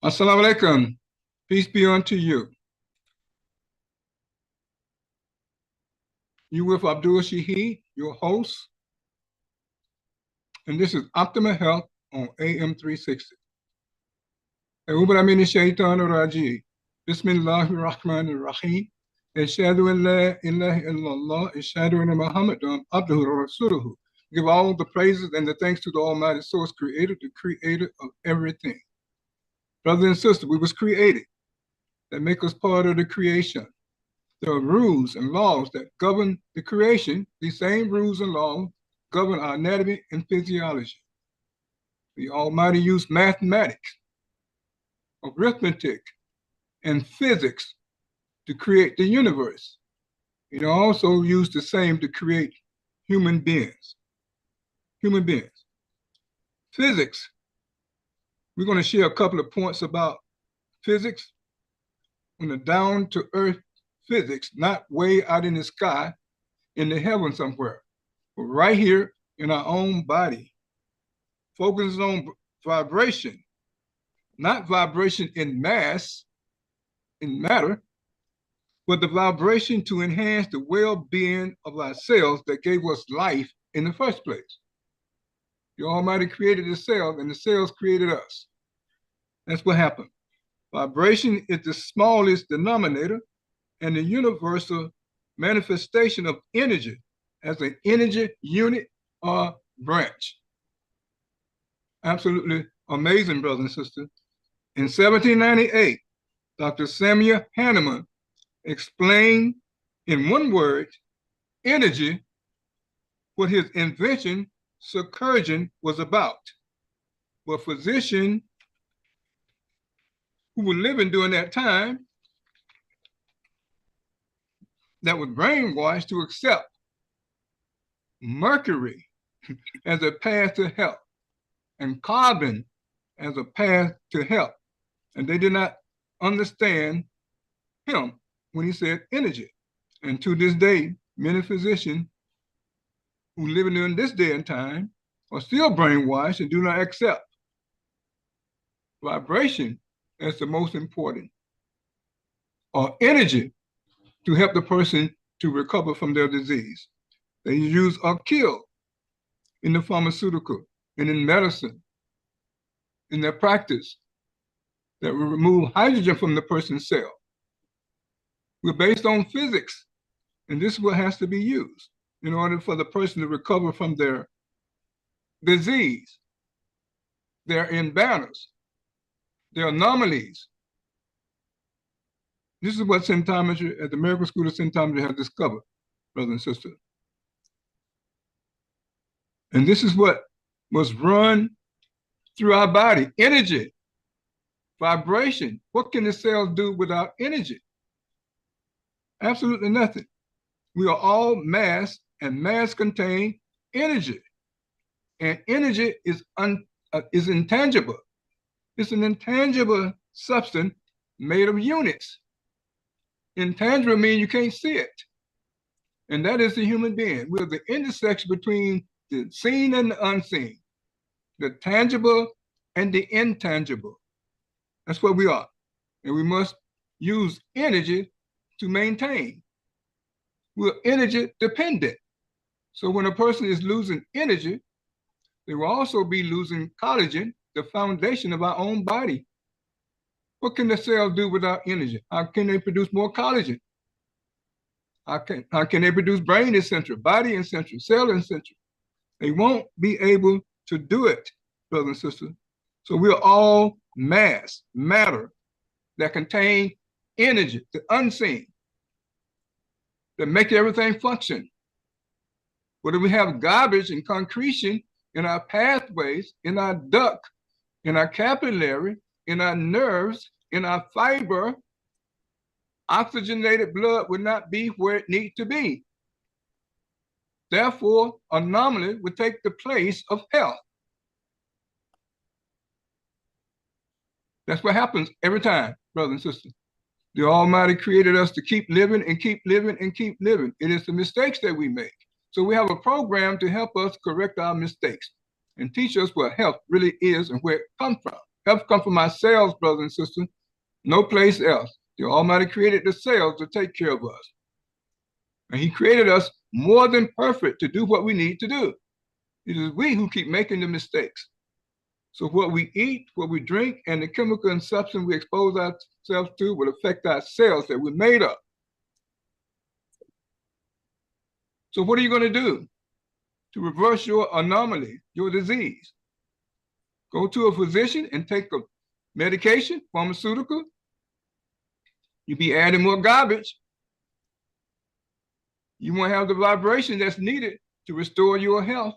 Assalamu alaikum. Peace be unto you. You with Abdul Shaheed, your host, and this is Optimal Health on AM 360. أعوذ بالله من الشيطان الرجيم. بسم الله الرحمن الرحيم. أشهد أن لا إله إلا الله. أشهد أن محمدا عبده ورسوله. Give all the praises and the thanks to the Almighty Source Creator, the Creator of everything. Brothers and sisters, we was created that make us part of the creation. There are rules and laws that govern the creation. These same rules and laws govern our anatomy and physiology. The Almighty used mathematics, arithmetic, and physics to create the universe. He also used the same to create human beings. Human beings. Physics. We're going to share a couple of points about physics on the down-to-earth physics, not way out in the sky, in the heaven somewhere, but right here in our own body. Focuses on vibration, not vibration in mass, in matter, but the vibration to enhance the well-being of our cells that gave us life in the first place. The Almighty created the cells, and the cells created us. That's what happened. Vibration is the smallest denominator and the universal manifestation of energy as an energy unit or branch. Absolutely amazing, brothers and sisters. In 1798, Dr. Samuel Hahnemann explained in one word, energy, what his invention, circursion, was about. But physicians who were living during that time that was brainwashed to accept mercury as a path to health and carbon as a path to health. And they did not understand him when he said energy. And to this day, many physicians who live in this day and time are still brainwashed and do not accept vibration as the most important, or energy to help the person to recover from their disease. They use or kill in the pharmaceutical and in medicine, in their practice, that will remove hydrogen from the person's cell. We're based on physics, and this is what has to be used in order for the person to recover from their disease, their imbalance, their anomalies. This is what symptometry at the American School of Symptometry has discovered, brothers and sisters. And this is what was run through our body. Energy, vibration. What can the cells do without energy? Absolutely nothing. We are all mass, and mass contains energy. And energy is intangible. It's an intangible substance made of units. Intangible means you can't see it. And that is the human being. We're the intersection between the seen and the unseen, the tangible and the intangible. That's what we are. And we must use energy to maintain. We're energy dependent. So when a person is losing energy, they will also be losing collagen, the foundation of our own body. What can the cell do without energy? How can they produce more collagen? How can they produce brain essential, body essential, cell essential? They won't be able to do it, brothers and sisters. So we're all mass, matter, that contain energy, the unseen, that make everything function. But if we have garbage and concretion in our pathways, in our duct, in our capillary, in our nerves, in our fiber, oxygenated blood would not be where it needs to be. Therefore, anomaly would take the place of health. That's what happens every time, brothers and sisters. The Almighty created us to keep living and keep living and keep living. It is the mistakes that we make. So we have a program to help us correct our mistakes and teach us what health really is and where it comes from. Health comes from our cells, brothers and sisters, no place else. The Almighty created the cells to take care of us. And he created us more than perfect to do what we need to do. It is we who keep making the mistakes. So what we eat, what we drink, and the chemical and substance we expose ourselves to will affect our cells that we're made of. So what are you going to do to reverse your anomaly, your disease? Go to a physician and take a medication, pharmaceutical. You'll be adding more garbage. You won't have the vibration that's needed to restore your health.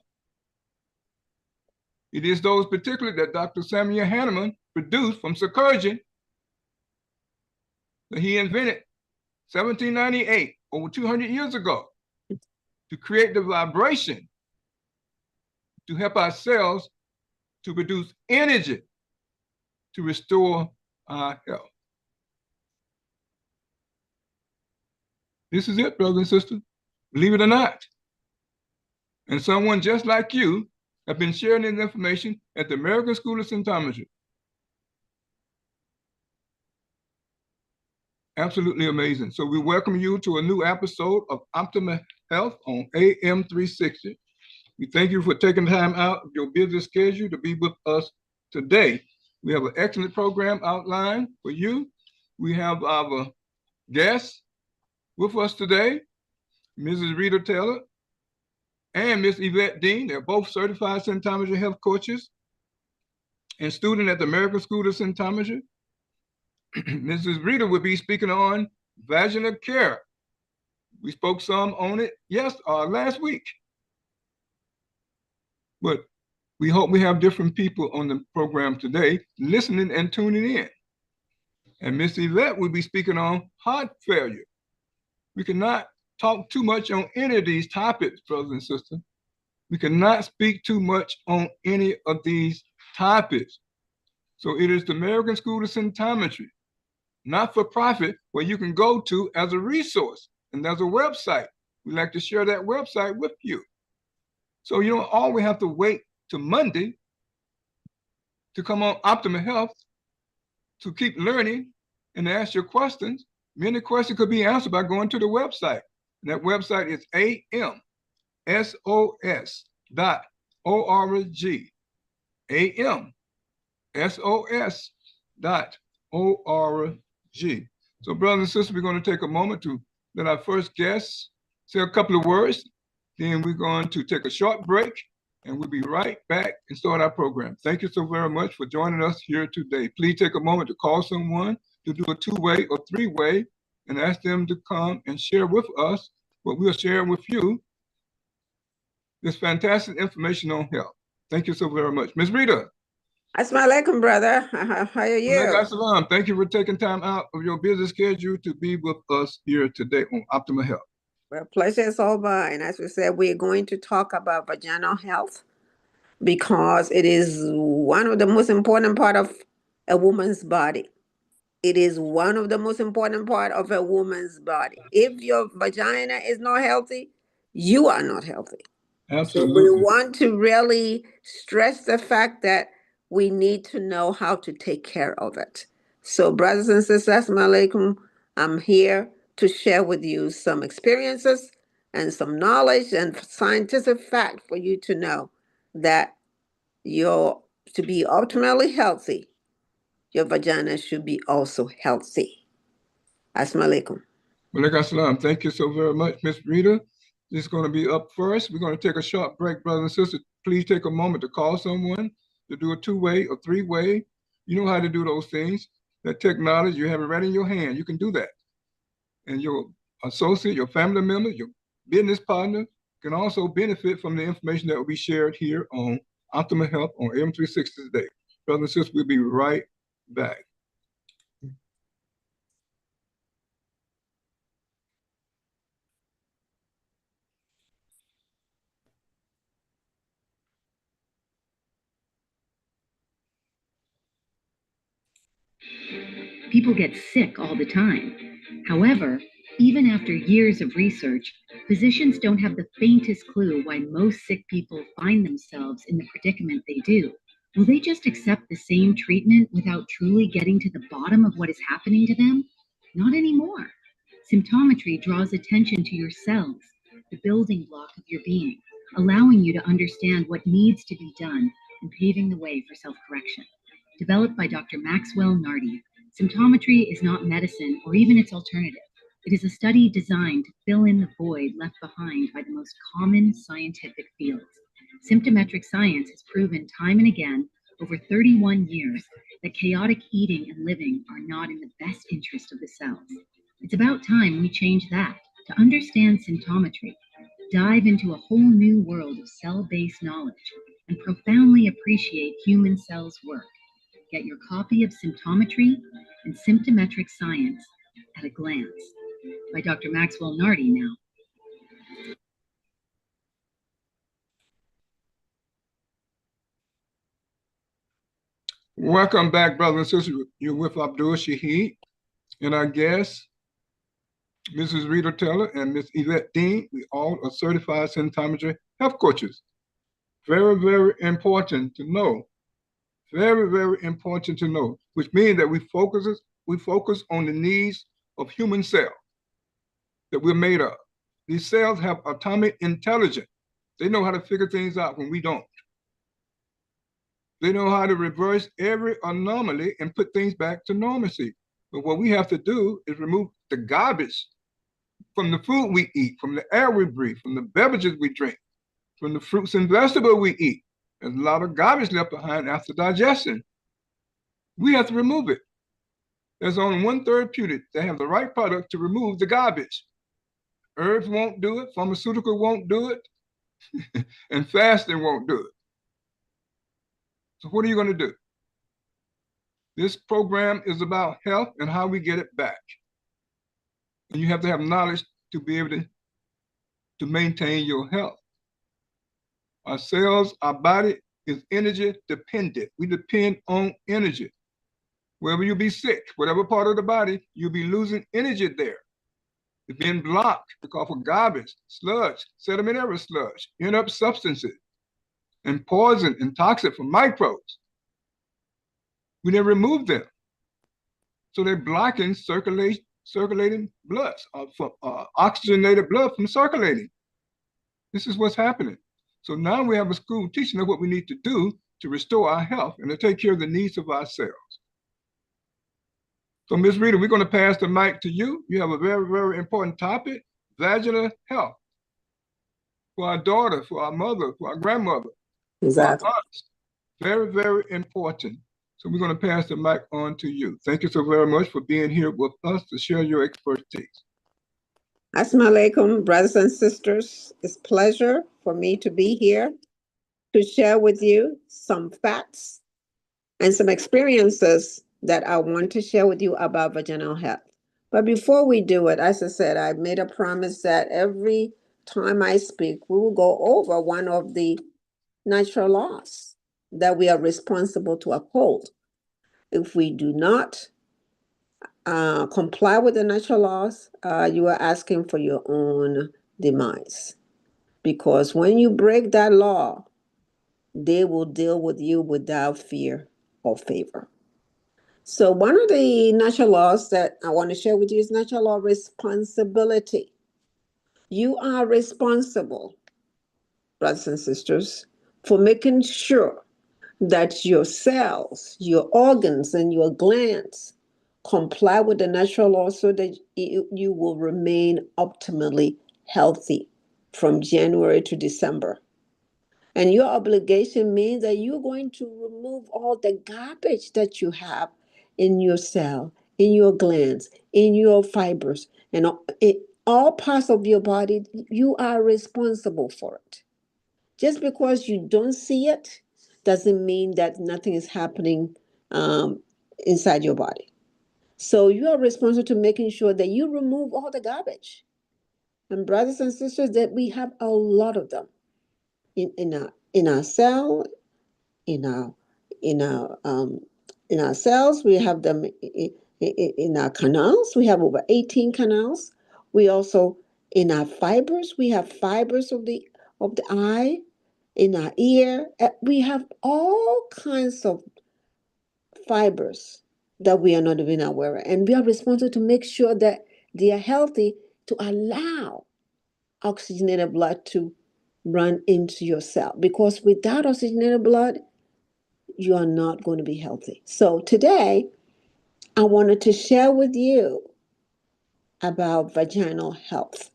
It is those particulate that Dr. Samuel Hahnemann produced from Securgen that he invented 1798, over 200 years ago, to create the vibration to help our cells to produce energy to restore our health. This is it, brothers and sisters. Believe it or not. And someone just like you have been sharing this information at the American School of Symptometry. Absolutely amazing. So we welcome you to a new episode of Optimal Health on AM 360. We thank you for taking time out of your busy schedule to be with us today. We have an excellent program outlined for you. We have our guests with us today, Mrs. Rita Taylor and Miss Yvette Dean. They're both certified symptometry health coaches and student at the American School of Symptometry. Mrs. Rita will be speaking on vaginal care. We spoke some on it last week. But we hope we have different people on the program today listening and tuning in. And Miss Yvette will be speaking on heart failure. We cannot talk too much on any of these topics, brothers and sisters. We cannot speak too much on any of these topics. So it is the American School of Symptometry, not for profit, where you can go to as a resource. And there's a website. We'd like to share that website with you. So you don't always have to wait till Monday to come on Optimal Health to keep learning and ask your questions. Many questions could be answered by going to the website. And that website is amsos.org. amsos.org. So brothers and sisters, we're going to take a moment to let our first guest say a couple of words. Then we're going to take a short break and we'll be right back and start our program. Thank you so very much for joining us here today. Please take a moment to call someone to do a two-way or three-way and ask them to come and share with us what we'll share with you, this fantastic information on health. Thank you so very much. Ms. Rita. Assalamu alaikum, brother. How are you? Thank you for taking time out of your busy schedule to be with us here today on Optimal Health. Well, pleasure is all mine. As we said, we're going to talk about vaginal health because it is one of the most important part of a woman's body. It is one of the most important part of a woman's body. If your vagina is not healthy, you are not healthy. Absolutely. So we want to really stress the fact that we need to know how to take care of it. So brothers and sisters, assalamu alaikum, I'm here to share with you some experiences and some knowledge and scientific fact for you to know that to be optimally healthy, your vagina should be also healthy. Assalamu alaikum. Walaikum assalam. Thank you so very much, Miss Rita. This is going to be up first. We're going to take a short break, brothers and sisters. Please take a moment to call someone, to do a two-way or three-way. You know how to do those things. That technology, you have it right in your hand. You can do that. And your associate, your family member, your business partner can also benefit from the information that will be shared here on Optimal Health on AM 360 today. Brothers and sisters, we'll be right back. People get sick all the time. However, even after years of research, physicians don't have the faintest clue why most sick people find themselves in the predicament they do. Will they just accept the same treatment without truly getting to the bottom of what is happening to them? Not anymore. Symptometry draws attention to your cells, the building block of your being, allowing you to understand what needs to be done and paving the way for self-correction. Developed by Dr. Maxwell Nardi, symptometry is not medicine or even its alternative. It is a study designed to fill in the void left behind by the most common scientific fields. Symptometric science has proven time and again over 31 years that chaotic eating and living are not in the best interest of the cells. It's about time we change that to understand symptometry, dive into a whole new world of cell-based knowledge, and profoundly appreciate human cells' work. Get your copy of Symptometry and Symptometric Science at a Glance by Dr. Maxwell Nardi now. Welcome back, brothers and sisters. You're with Abdul Shaheed and our guests, Mrs. Rita Taylor and Miss Yvette Dean. We all are certified symptometry health coaches. Very, very important to know. Very, very important to know, which means that we focus on the needs of human cells that we're made of. These cells have atomic intelligence. They know how to figure things out when we don't. They know how to reverse every anomaly and put things back to normalcy. But what we have to do is remove the garbage from the food we eat, from the air we breathe, from the beverages we drink, from the fruits and vegetables we eat. There's a lot of garbage left behind after digestion. We have to remove it. There's only one therapeutic that have the right product to remove the garbage. Herbs won't do it, pharmaceutical won't do it, and fasting won't do it. So what are you going to do? This program is about health and how we get it back. And you have to have knowledge to be able to maintain your health. Our cells, our body is energy dependent. We depend on energy. Wherever you be sick, whatever part of the body, you'll be losing energy there. It's being blocked because of garbage, sludge, sedimentary sludge, inert substances, and poison and toxic from microbes. We didn't remove them. So they're blocking circulating blood, oxygenated blood from circulating. This is what's happening. So now we have a school teaching us what we need to do to restore our health and to take care of the needs of our cells. So Ms. Rita, we're going to pass the mic to you. You have a very, very important topic, vaginal health. For our daughter, for our mother, for our grandmother, Exactly. for our aunts. Very, very important. So we're going to pass the mic on to you. Thank you so very much for being here with us to share your expertise. Assalamu alaikum, brothers and sisters. It's a pleasure for me to be here to share with you some facts and some experiences that I want to share with you about vaginal health. But before we do it, as I said, I made a promise that every time I speak, we will go over one of the natural laws that we are responsible to uphold. If we do not comply with the natural laws, you are asking for your own demise. Because when you break that law, they will deal with you without fear or favor. So one of the natural laws that I want to share with you is natural law responsibility. You are responsible, brothers and sisters, for making sure that your cells, your organs, and your glands comply with the natural law so that you will remain optimally healthy from January to December. And your obligation means that you're going to remove all the garbage that you have in your cell, in your glands, in your fibers, and all parts of your body. You are responsible for it. Just because you don't see it doesn't mean that nothing is happening inside your body. So you are responsible to making sure that you remove all the garbage. And brothers and sisters, that we have a lot of them in our cell, in our in our um, in our cells. We have them in our canals. We have over 18 canals. We also in our fibers. We have fibers of the eye, in our ear. We have all kinds of fibers that we are not even aware of. And we are responsible to make sure that they are healthy to allow oxygenated blood to run into your cell. Because without oxygenated blood, you are not going to be healthy. So today, I wanted to share with you about vaginal health.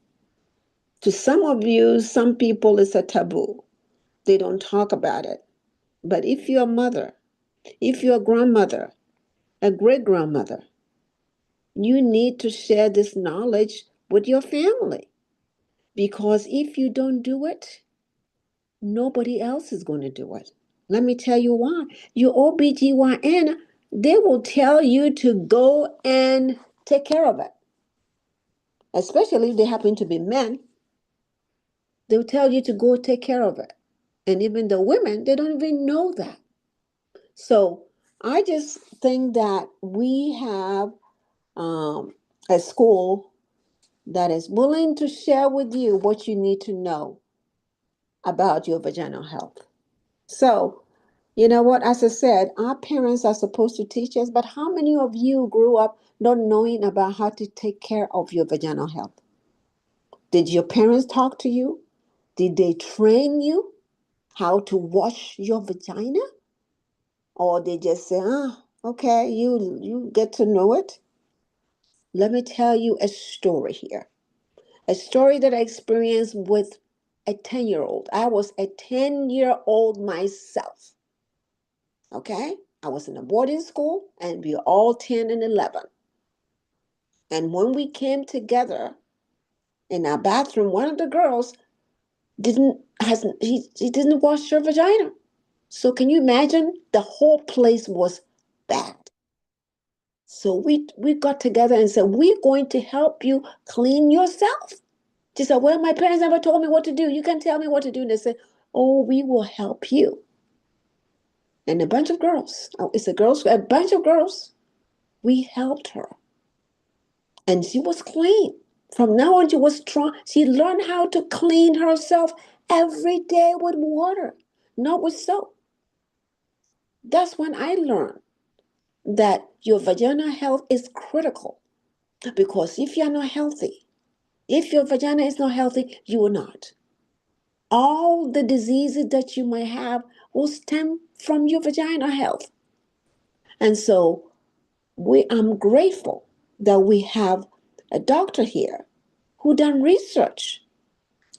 To some of you, some people, it's a taboo. They don't talk about it. But if you're a mother, if you're a grandmother, a great grandmother, you need to share this knowledge with your family. Because if you don't do it, nobody else is going to do it. Let me tell you why. Your OBGYN, they will tell you to go and take care of it. Especially if they happen to be men, they'll tell you to go take care of it. And even the women, they don't even know that. So I just think that we have a school that is willing to share with you what you need to know about your vaginal health. So, you know what? As I said, our parents are supposed to teach us, but how many of you grew up not knowing about how to take care of your vaginal health? Did your parents talk to you? Did they train you how to wash your vagina? Or they just say, okay, you get to know it? Let me tell you a story here. A story that I experienced with a 10-year-old. I was a 10-year-old myself. Okay? I was in a boarding school and we were all 10 and 11. And when we came together in our bathroom, one of the girls she didn't wash her vagina. So can you imagine? The whole place was bad. So we got together and said, we're going to help you clean yourself. She said, well, my parents never told me what to do. You can tell me what to do. And they said, oh, we will help you. And a bunch of girls, a bunch of girls, we helped her. And she was clean. From now on, she learned how to clean herself every day with water, not with soap. That's when I learned that your vaginal health is critical. Because if you're not healthy, if your vagina is not healthy, you are not. All the diseases that you might have will stem from your vagina health. And so I'm grateful that we have a doctor here who done research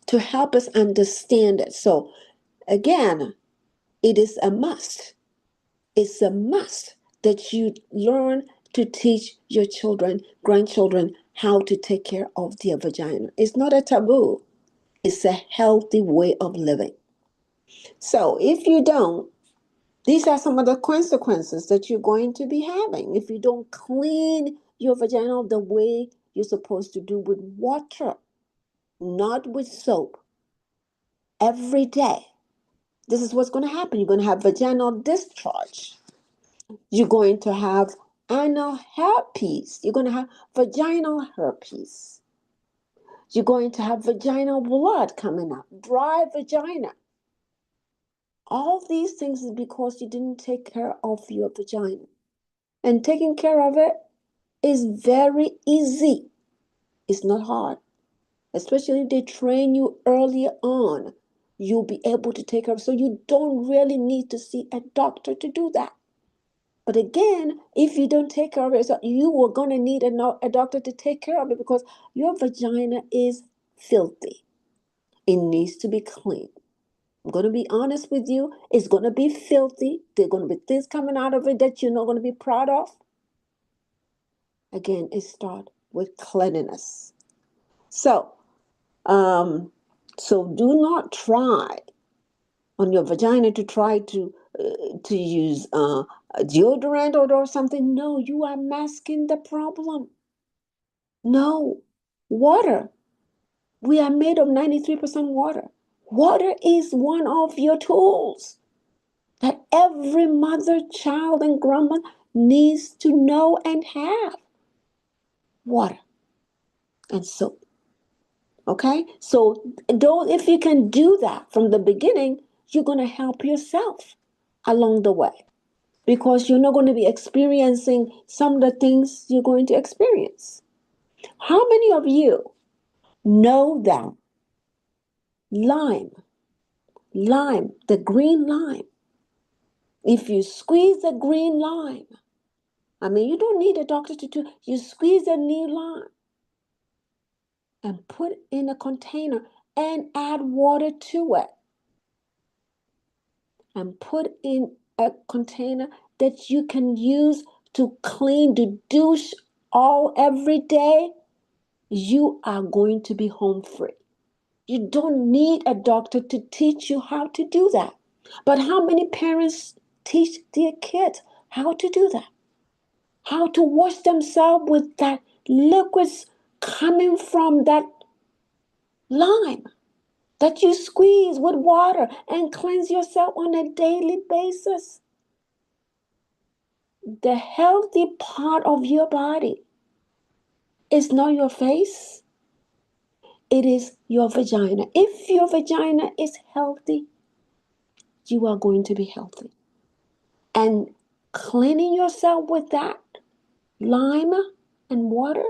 to help us understand it. So again, it is a must. It's a must that you learn to teach your children, grandchildren, how to take care of their vagina. It's not a taboo. It's a healthy way of living. So if you don't, these are some of the consequences that you're going to be having if you don't clean your vagina the way you're supposed to do with water, not with soap, every day. This is what's going to happen. You're going to have vaginal discharge. You're going to have anal herpes. You're going to have vaginal herpes. You're going to have vaginal blood coming up, dry vagina. All these things is because you didn't take care of your vagina. And taking care of it is very easy. It's not hard. Especially if they train you earlier on, you'll be able to take care of it. So you don't really need to see a doctor to do that. But again, if you don't take care of it, so you are going to need a doctor to take care of it because your vagina is filthy. It needs to be clean. I'm going to be honest with you. It's going to be filthy. There are going to be things coming out of it that you're not going to be proud of. Again, it starts with cleanliness. So, so do not try on your vagina to try to use deodorant or something. No, you are masking the problem. No, water. We are made of 93% water. Water is one of your tools that every mother, child, and grandma needs to know and have. Water and soap. Okay? So though if you can do that from the beginning, you're going to help yourself along the way, because you're not going to be experiencing some of the things you're going to experience. How many of you know that lime, the green lime, if you squeeze the green lime, I mean, you don't need a doctor to do, you squeeze a new lime and put in a container and add water to it and put in a container that you can use to clean the douche all every day, you are going to be home free. You don't need a doctor to teach you how to do that. But how many parents teach their kids how to do that? How to wash themselves with that liquids coming from that lime that you squeeze with water and cleanse yourself on a daily basis. The healthy part of your body is not your face, it is your vagina. If your vagina is healthy, you are going to be healthy. And cleaning yourself with that lime and water,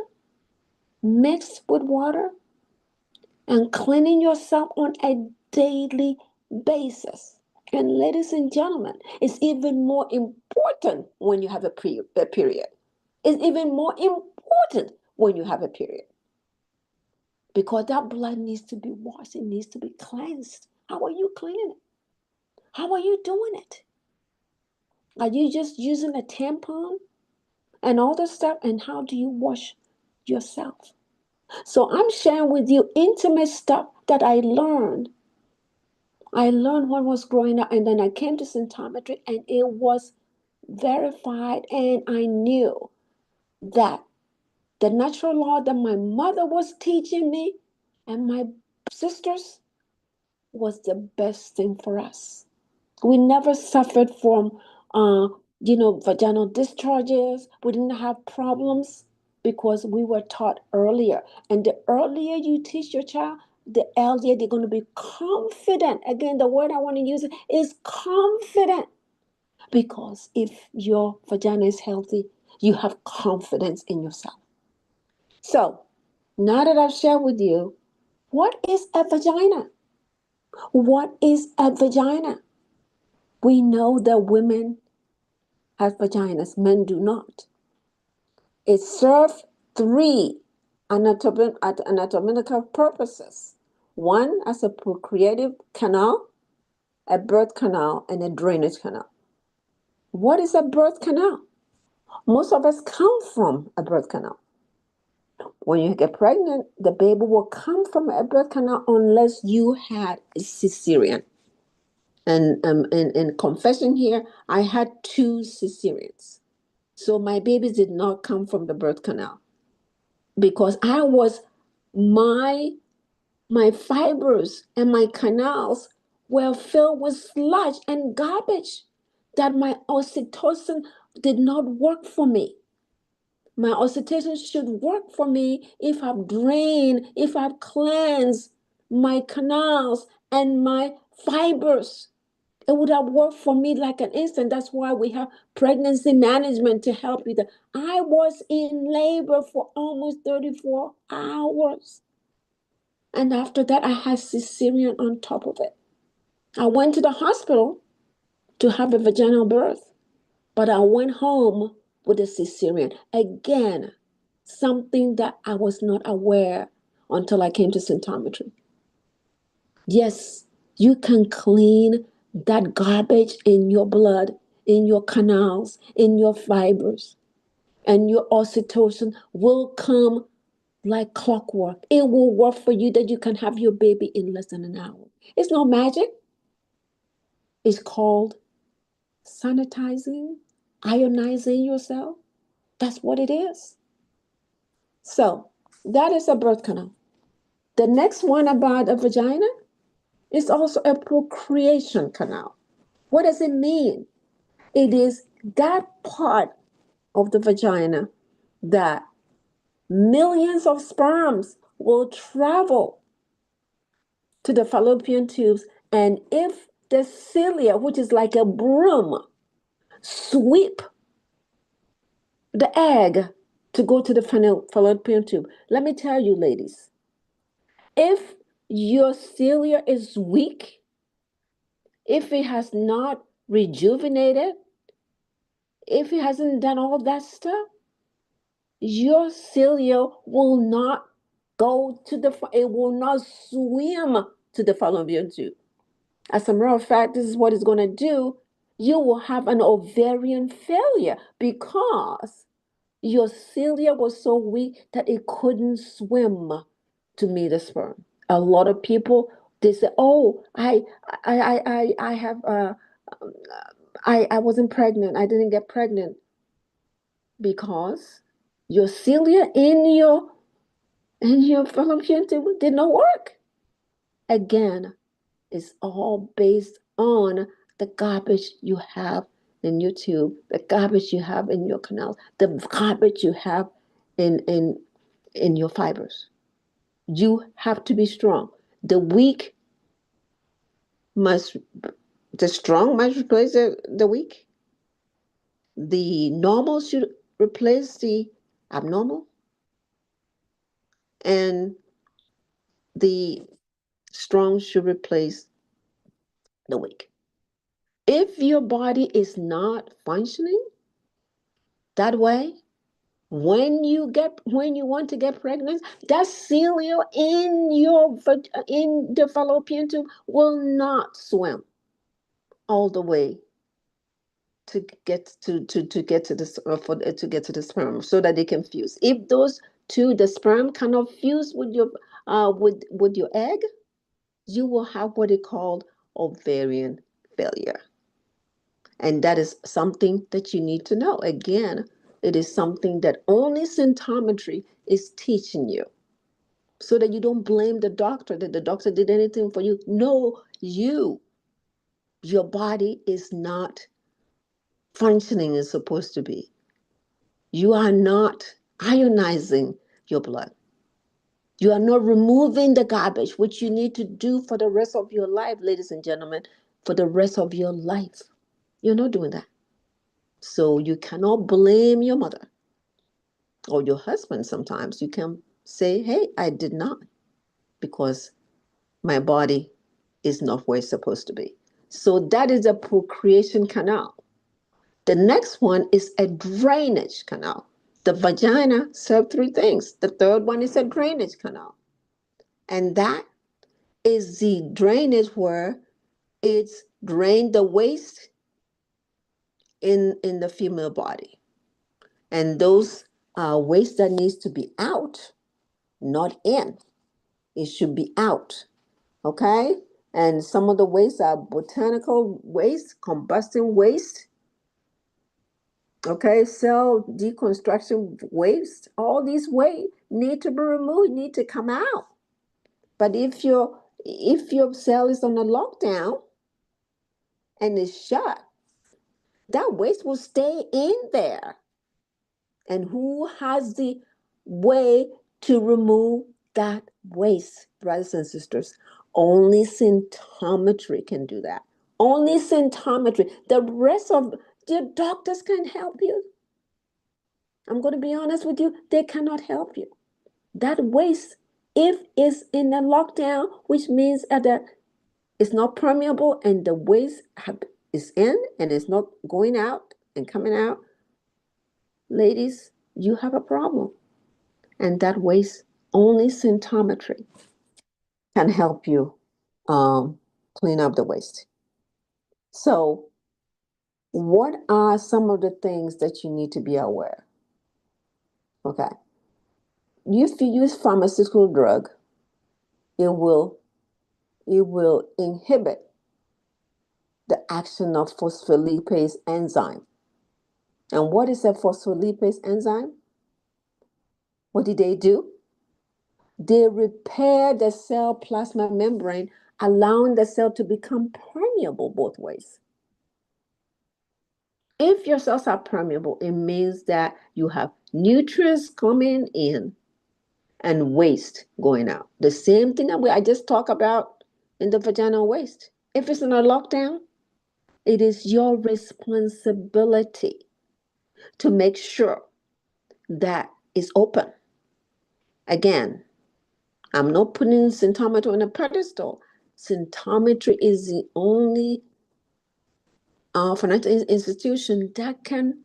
mixed with water, and cleaning yourself on a daily basis. And ladies and gentlemen, it's even more important when you have a period. It's even more important when you have a period. Because that blood needs to be washed, it needs to be cleansed. How are you cleaning it? How are you doing it? Are you just using a tampon and all this stuff? And how do you wash yourself? So I'm sharing with you intimate stuff that I learned. I learned when I was growing up, and then I came to symptometry, and it was verified, and I knew that the natural law that my mother was teaching me and my sisters was the best thing for us. We never suffered from, vaginal discharges. We didn't have problems because we were taught earlier. And the earlier you teach your child, the earlier they're going to be confident. Again, the word I want to use is confident. Because if your vagina is healthy, you have confidence in yourself. So, now that I've shared with you, what is a vagina? What is a vagina? We know that women have vaginas, men do not. It serves three anatomical purposes. One, as a procreative canal, a birth canal, and a drainage canal. What is a birth canal? Most of us come from a birth canal. When you get pregnant, the baby will come from a birth canal unless you had a cesarean. And in confession here, I had 2 cesareans. So my babies did not come from the birth canal because my fibers and my canals were filled with sludge and garbage that my oxytocin did not work for me. My oxytocin should work for me if I've drained, if I've cleansed my canals and my fibers. It would have worked for me like an instant. That's why we have pregnancy management to help you. I was in labor for almost 34 hours. And after that, I had cesarean on top of it. I went to the hospital to have a vaginal birth, but I went home with a cesarean. Again, something that I was not aware until I came to symptometry. Yes, you can clean that garbage in your blood, in your canals, in your fibers, and your oxytocin will come like clockwork. It will work for you that you can have your baby in less than an hour. It's not magic. It's called sanitizing, ionizing yourself. That's what it is. So that is a birth canal. The next one about a vagina is also a procreation canal. What does it mean? It is that part of the vagina that millions of sperms will travel to the fallopian tubes. And if the cilia, which is like a broom, sweep the egg to go to the fallopian tube. Let me tell you, ladies, if your cilia is weak, if it has not rejuvenated, if it hasn't done all that stuff, your cilia will not go to it will not swim to the fallopian tube. As a matter of fact, this is what it's going to do. You will have an ovarian failure because your cilia was so weak that it couldn't swim to meet the sperm. A lot of people, they say, "Oh, I have I wasn't pregnant. I didn't get pregnant because your cilia in your fallopian tube did not work." Again, it's all based on the garbage you have in your tube, the garbage you have in your canals, the garbage you have in your fibers. You have to be strong. The weak must, the strong must replace the weak. The normal should replace the abnormal, and the strong should replace the weak. If your body is not functioning that way, when you want to get pregnant, that cilia in the fallopian tube will not swim all the way to get to get to the to get to the sperm so that they can fuse. If those two, the sperm cannot fuse with your with your egg, you will have what is called ovarian failure. And that is something that you need to know. Again, it is something that only symptometry is teaching you so that you don't blame the doctor that the doctor did anything for you. No, your body is not functioning as supposed to be. You are not ionizing your blood. You are not removing the garbage, which you need to do for the rest of your life, ladies and gentlemen, for the rest of your life. You're not doing that. So you cannot blame your mother or your husband. Sometimes you can say, hey, I did not, because my body is not where it's supposed to be. So that is a procreation canal. The next one is a drainage canal. The vagina serves three things. The third one is a drainage canal. And that is the drainage where it's drained the waste in the female body. And those waste that needs to be out, not in. It should be out. Okay? And some of the wastes are botanical waste, combustion waste, okay, cell deconstruction waste. All these waste need to be removed, need to come out. But if your cell is on a lockdown and it's shut, that waste will stay in there. And who has the way to remove that waste, brothers and sisters? Only symptometry can do that. Only symptometry. The rest of the doctors can help you. I'm going to be honest with you, they cannot help you. That waste, if it's in a lockdown, which means that it's not permeable and the waste is in and it's not going out and coming out, ladies, you have a problem. And that waste, only symptometry can help you clean up the waste. So, what are some of the things that you need to be aware? Okay. If you use pharmaceutical drug, it will inhibit the action of phospholipase enzyme. And what is a phospholipase enzyme? What did they do? They repair the cell plasma membrane, allowing the cell to become permeable both ways. If your cells are permeable, it means that you have nutrients coming in and waste going out. The same thing that I just talked about in the vaginal waste. If it's in a lockdown, it is your responsibility to make sure that it's open. Again, I'm not putting symptometry on a pedestal. Symptometry is the only financial institution that can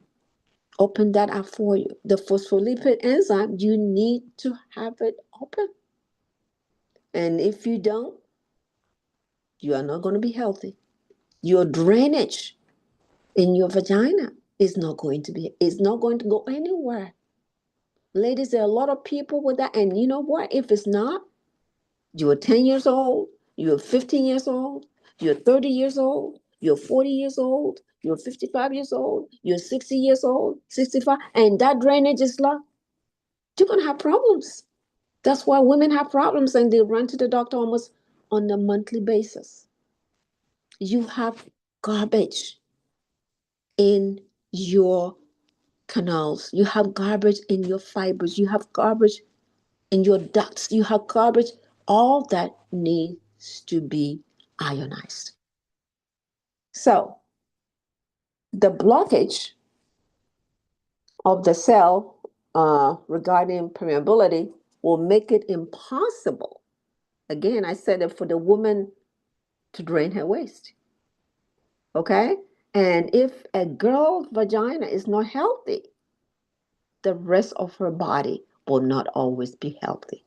open that up for you. The phospholipid enzyme, you need to have it open. And if you don't, you are not going to be healthy. Your drainage in your vagina is not going to go anywhere. Ladies, there are a lot of people with that. And you know what? If it's not, you're 10 years old, you're 15 years old, you're 30 years old, you're 40 years old, you're 55 years old, you're 60 years old, 65, and that drainage is low, you're going to have problems. That's why women have problems and they run to the doctor almost on a monthly basis. You have garbage in your canals, you have garbage in your fibers, you have garbage in your ducts, you have garbage. All that needs to be ionized. So, the blockage of the cell regarding permeability will make it impossible. Again, I said it for the woman to drain her waste. Okay? And if a girl's vagina is not healthy, the rest of her body will not always be healthy.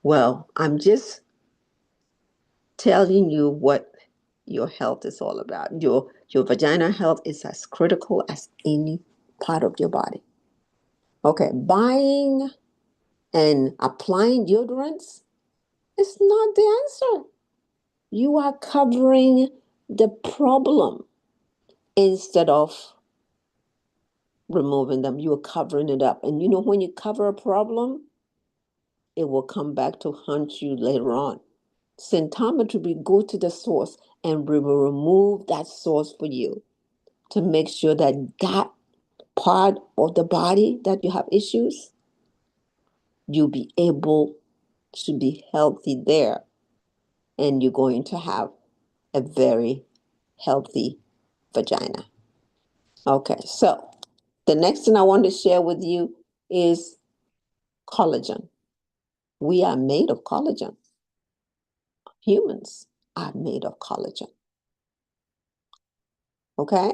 Well, I'm just telling you what your health is all about. Your vagina health is as critical as any part of your body. Okay, buying and applying deodorants is not the answer. You are covering the problem instead of removing them. You are covering it up. And you know, when you cover a problem, it will come back to haunt you later on. Symptometry will go to the source and we will remove that source for you to make sure that that part of the body that you have issues, you'll be able to be healthy there. And you're going to have a very healthy vagina. Okay, so the next thing I want to share with you is collagen. We are made of collagen. Humans are made of collagen. Okay?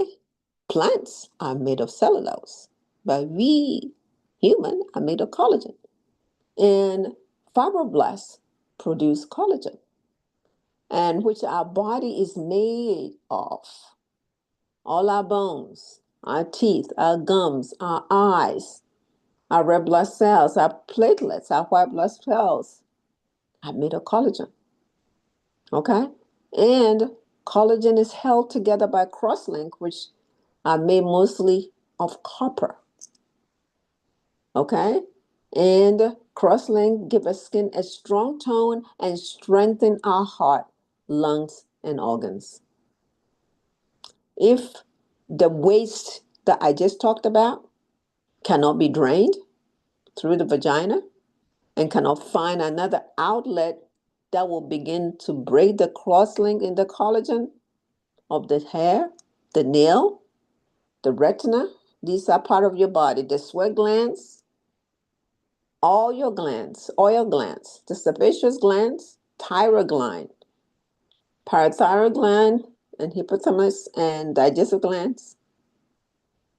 Plants are made of cellulose, but we, human, are made of collagen. And fibroblasts produce collagen, and which our body is made of. All our bones, our teeth, our gums, our eyes, our red blood cells, our platelets, our white blood cells are made of collagen. Okay? And collagen is held together by cross-link, which are made mostly of copper. Okay? And cross-link give our skin a strong tone and strengthen our heart, lungs, and organs. If the waste that I just talked about cannot be drained through the vagina and cannot find another outlet that will begin to break the cross-link in the collagen of the hair, the nail, the retina, these are part of your body, the sweat glands, all your glands, oil glands, the sebaceous glands, thyroid gland, parathyroid gland, and hypothalamus and digestive glands,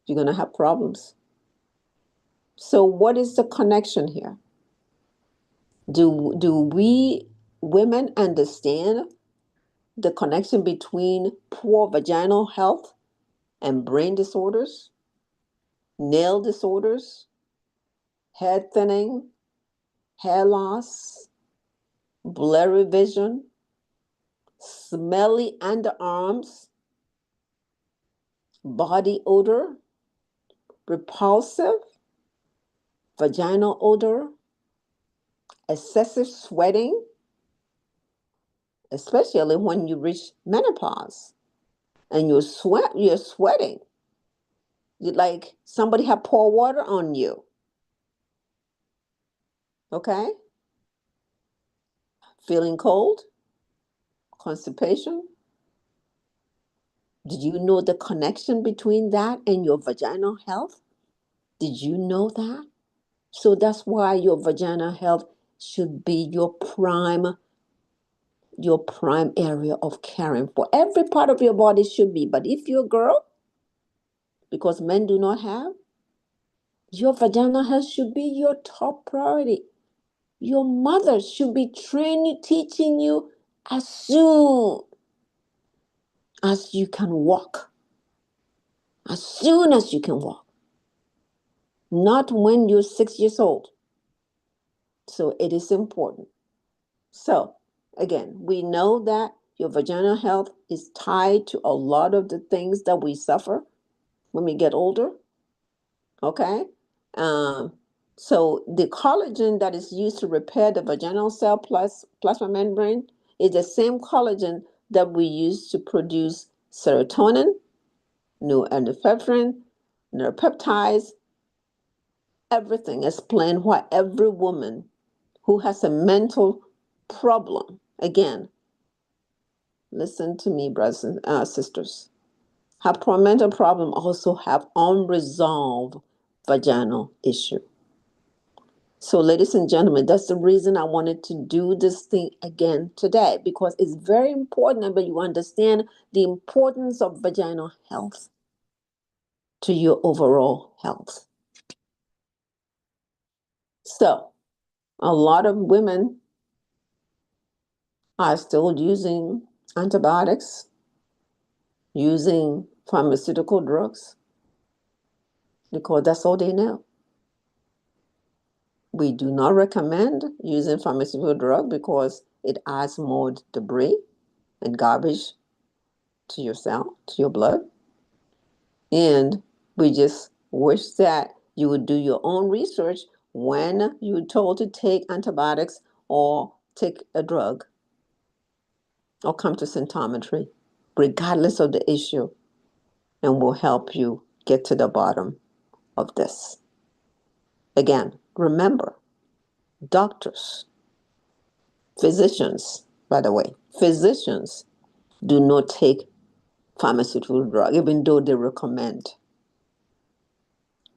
you're going to have problems. So what is the connection here? Do we women understand the connection between poor vaginal health and brain disorders, nail disorders, hair thinning, hair loss, blurry vision, smelly underarms, body odor, repulsive vaginal odor, excessive sweating, especially when you reach menopause and you're sweating. You like somebody have poured water on you. Okay? Feeling cold, constipation. Did you know the connection between that and your vaginal health? Did you know that? So that's why your vaginal health should be your prime area of caring for. Every part of your body should be, but if you're a girl, because men do not have, your vaginal health should be your top priority. Your mother should be training, teaching you as soon as you can walk. As soon as you can walk. Not when you're 6 years old. So it is important. So again, we know that your vaginal health is tied to a lot of the things that we suffer when we get older. Okay. Um, so the collagen that is used to repair the vaginal cell plus plasma membrane is the same collagen that we use to produce serotonin, norepinephrine, neuropeptides. Everything explain why every woman who has a mental problem, again, listen to me, brothers and sisters, have mental problem also have unresolved vaginal issue. So, ladies and gentlemen, that's the reason I wanted to do this thing again today, because it's very important that you understand the importance of vaginal health to your overall health. So, a lot of women are still using antibiotics, using pharmaceutical drugs, because that's all they know. We do not recommend using pharmaceutical drug because it adds more debris and garbage to your cell, to your blood. And we just wish that you would do your own research when you're told to take antibiotics or take a drug or come to symptometry, regardless of the issue, and we'll help you get to the bottom of this. Again, remember, doctors, physicians, by the way, physicians do not take pharmaceutical drug, even though they recommend.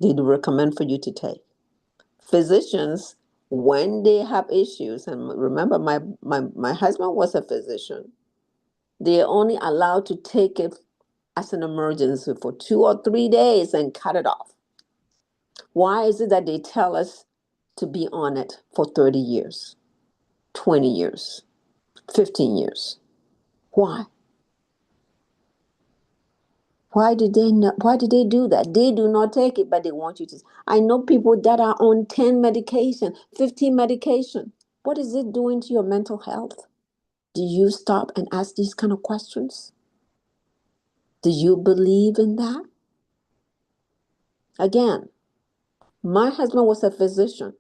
They do recommend for you to take. Physicians, when they have issues, and remember, my husband was a physician, they're only allowed to take it as an emergency for 2 or 3 days and cut it off. Why is it that they tell us to be on it for 30 years, 20 years, 15 years? Why? Why did they do that? They do not take it, but they want you to. I know people that are on 10 medication, 15 medication. What is it doing to your mental health? Do you stop and ask these kind of questions? Do you believe in that? Again, my husband was a physician,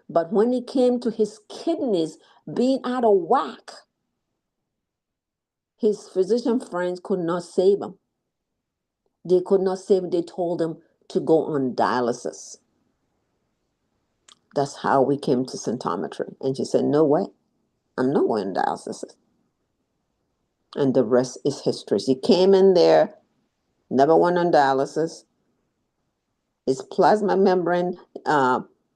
but when it came to his kidneys being out of whack, his physician friends could not save him. They could not save him. They told him to go on dialysis. That's how we came to symptometry. And she said, no way, I'm not going on dialysis. And the rest is history. She came in there, never went on dialysis. His plasma membrane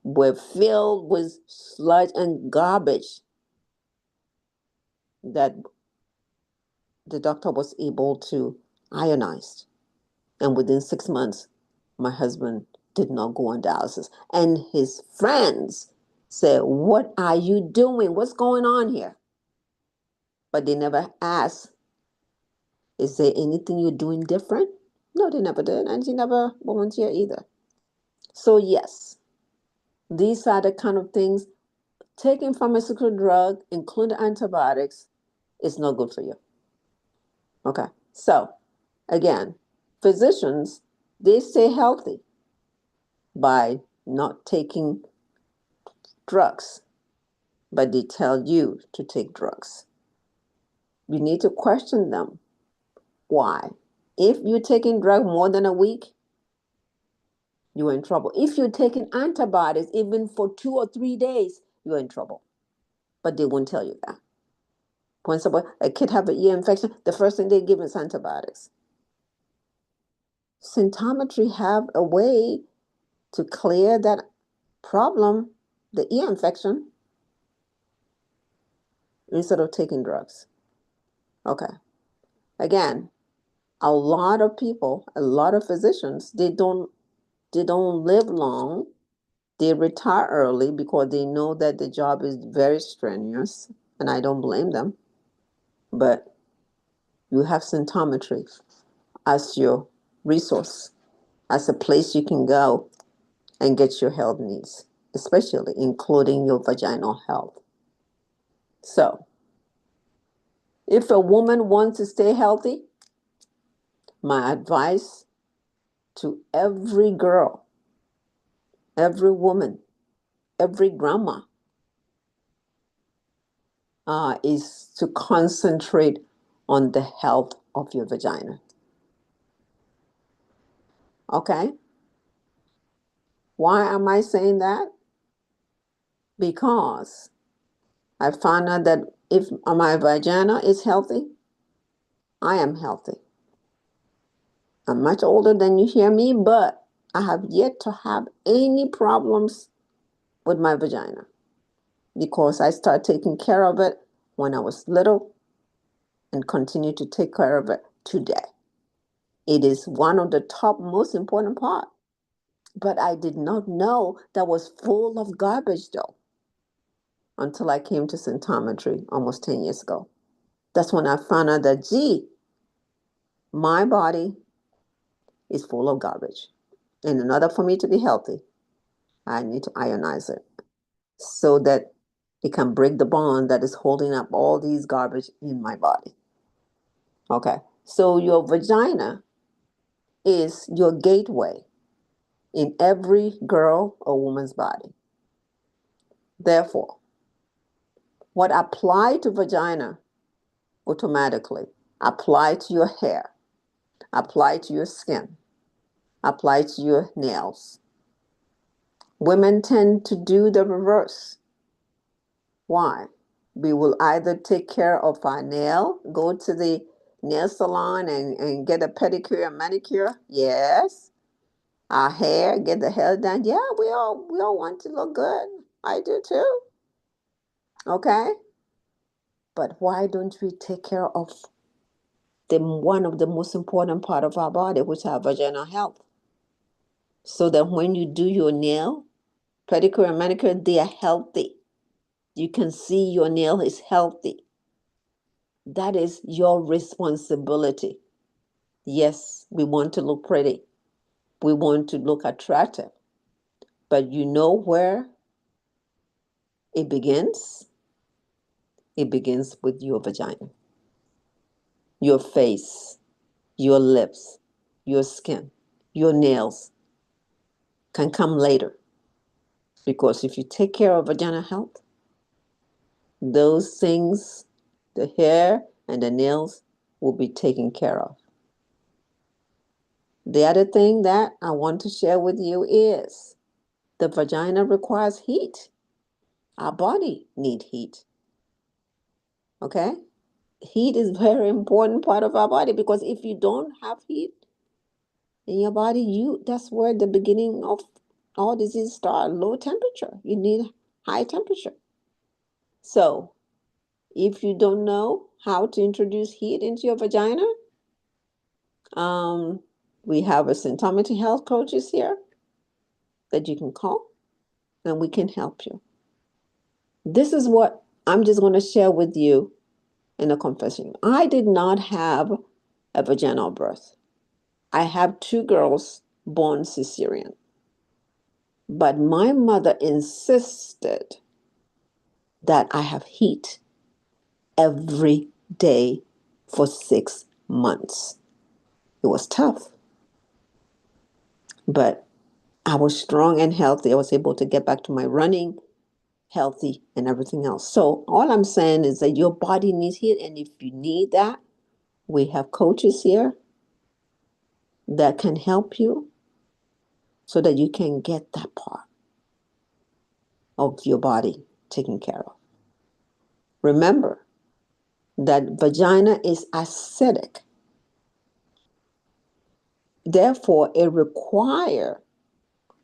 were filled with sludge and garbage that the doctor was able to ionize. And within 6 months, my husband did not go on dialysis. And his friends said, what are you doing? What's going on here? But they never asked, is there anything you're doing different? No, they never did. And she never volunteered either. So yes, these are the kind of things. Taking pharmaceutical drug, including antibiotics, is not good for you. Okay. So again, physicians, they stay healthy by not taking drugs, but they tell you to take drugs. You need to question them. Why? If you're taking drug more than a week, you're in trouble. If you're taking antibiotics even for 2 or 3 days, you're in trouble. But they won't tell you that. When a kid have an ear infection, the first thing they give is antibiotics. Symptometry have a way to clear that problem, the ear infection, instead of taking drugs. Okay. Again, a lot of people, a lot of physicians, they don't live long. They retire early because they know that the job is very strenuous, and I don't blame them. But you have symptometry as your resource, as a place you can go and get your health needs, especially including your vaginal health. So, if a woman wants to stay healthy, my advice to every girl, every woman, every grandma is to concentrate on the health of your vagina. Okay? Why am I saying that? Because I found out that if my vagina is healthy, I am healthy. I'm much older than you hear me, but I have yet to have any problems with my vagina because I started taking care of it when I was little and continue to take care of it today. It is one of the top most important part. But I did not know that was full of garbage though until I came to symptometry almost 10 years ago. That's when I found out that, gee, my body is full of garbage. And in order for me to be healthy, I need to ionize it so that it can break the bond that is holding up all these garbage in my body. Okay, so your vagina is your gateway in every girl or woman's body. Therefore, what apply to vagina automatically apply to your hair, apply to your skin, apply to your nails. Women tend to do the reverse. Why? We will either take care of our nail, go to the nail salon and get a pedicure and manicure. Yes. Our hair, get the hair done. Yeah, we all want to look good. I do too. Okay? But why don't we take care of one of the most important part of our body, which is our vaginal health? So that when you do your nail, pedicure and manicure, they are healthy. You can see your nail is healthy. That is your responsibility. Yes, we want to look pretty. We want to look attractive. But you know where it begins? It begins with your vagina, your face, your lips, your skin, your nails can come later. Because if you take care of vaginal health, those things, the hair and the nails, will be taken care of. The other thing that I want to share with you is the vagina requires heat. Our body need heat. Okay? Heat is very important part of our body because if you don't have heat in your body, that's where the beginning of all diseases start. Low temperature. You need high temperature. So if you don't know how to introduce heat into your vagina, we have a symptometry health coaches here that you can call and we can help you. This is what I'm just going to share with you in a confession. I did not have a vaginal birth. I have two girls born cesarean. But my mother insisted that I have heat every day for 6 months. It was tough, but I was strong and healthy. I was able to get back to my running, healthy, and everything else. So all I'm saying is that your body needs heat, and if you need that, we have coaches here that can help you so that you can get that part of your body taken care of. Remember, that vagina is acidic. Therefore, it requires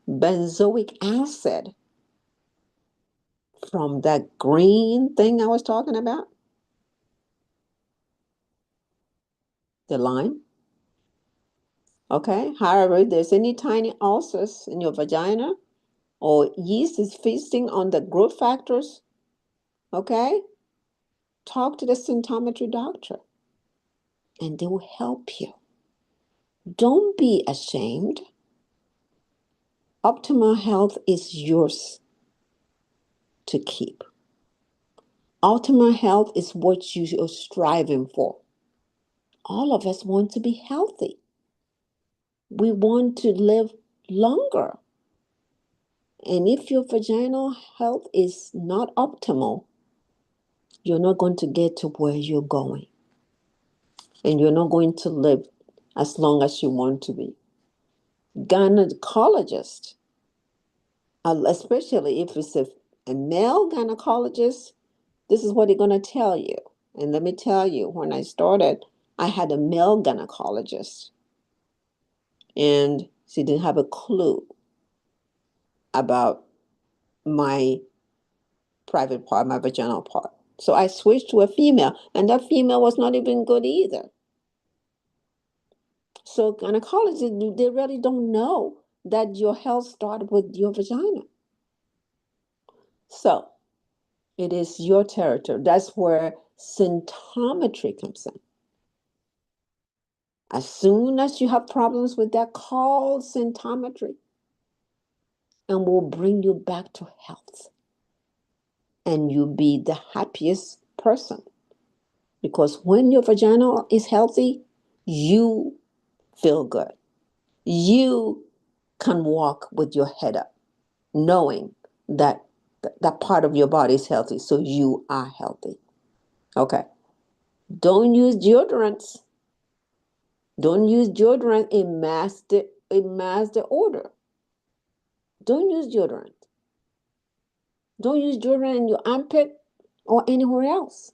benzoic acid from that green thing I was talking about, the lime. Okay. However, if there's any tiny ulcers in your vagina or yeast is feasting on the growth factors, okay, talk to the symptometry doctor and they will help you. Don't be ashamed. Optimal health is yours to keep. Optimal health is what you are striving for. All of us want to be healthy. We want to live longer. And if your vaginal health is not optimal, you're not going to get to where you're going. And you're not going to live as long as you want to be. Gynecologist, especially if it's a male gynecologist, this is what they're going to tell you. And let me tell you, when I started, I had a male gynecologist, and she didn't have a clue about my private part, my vaginal part. So I switched to a female, and that female was not even good either. So gynecologists, they really don't know that your health started with your vagina. So it is your territory. That's where symptometry comes in. As soon as you have problems with that, call symptometry and we'll bring you back to health. And you'll be the happiest person. Because when your vagina is healthy, you feel good. You can walk with your head up, knowing that that part of your body is healthy, so you are healthy. Okay. Don't use deodorants. Don't use deodorant in mass order. Don't use deodorant. Don't use deodorant in your armpit or anywhere else.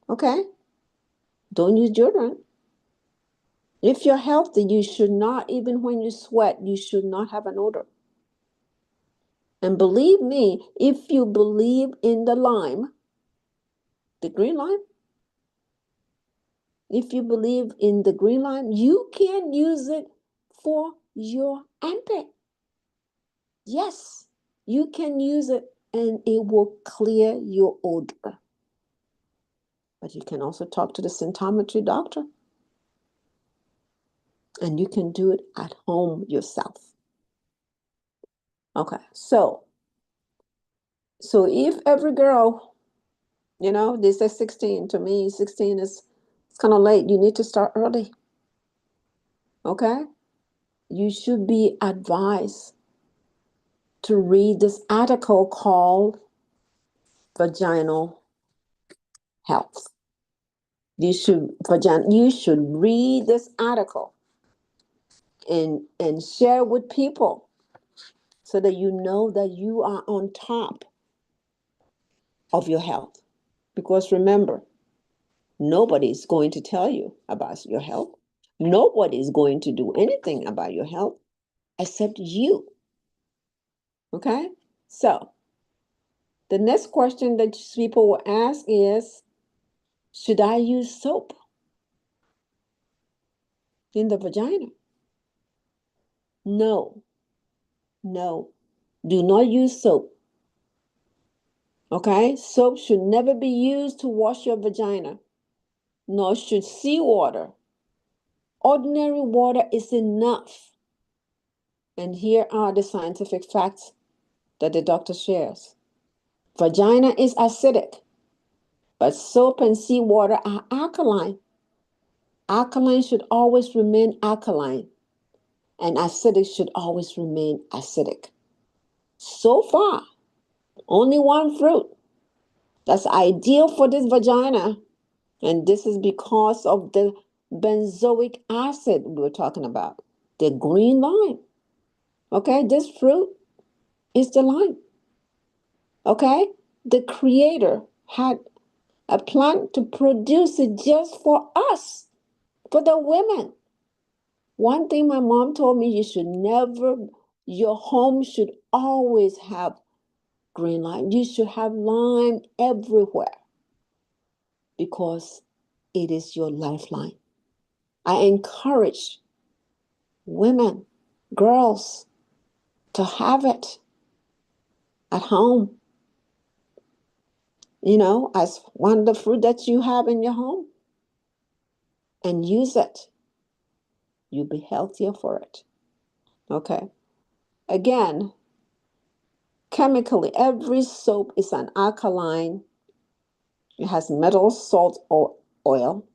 Okay? Don't use deodorant. If you're healthy, you should not, even when you sweat, you should not have an odor. And believe me, if you believe in the lime, the green lime, if you believe in the green lime, you can use it for your armpit. Yes, you can use it and it will clear your odor. But you can also talk to the symptometry doctor and you can do it at home yourself. Okay, so if every girl, they say 16, to me 16 is it's kind of late. You need to start early. Okay? You should be advised to read this article called Vaginal Health. You should read this article and share with people so that you know that you are on top of your health. Because remember, nobody's going to tell you about your health. Nobody's going to do anything about your health except you. Okay? So, the next question that people will ask is, should I use soap in the vagina? No. No. Do not use soap. Okay? Soap should never be used to wash your vagina, nor should seawater. Ordinary water is enough. And here are the scientific facts that the doctor shares. Vagina is acidic, but soap and seawater are alkaline. Alkaline should always remain alkaline, and acidic should always remain acidic. So far, only one fruit that's ideal for this vagina, and this is because of the benzoic acid we were talking about, the green lime. Okay, this fruit is the lime. Okay, the creator had a plant to produce it just for us, for the women. One thing my mom told me, your home should always have green lime. You should have lime everywhere because it is your lifeline. I encourage women, girls, to have it at home, as one of the fruit that you have in your home, and use it. You'll be healthier for it. Okay. Again, chemically, every soap is an alkaline. It has metal, salt, or oil,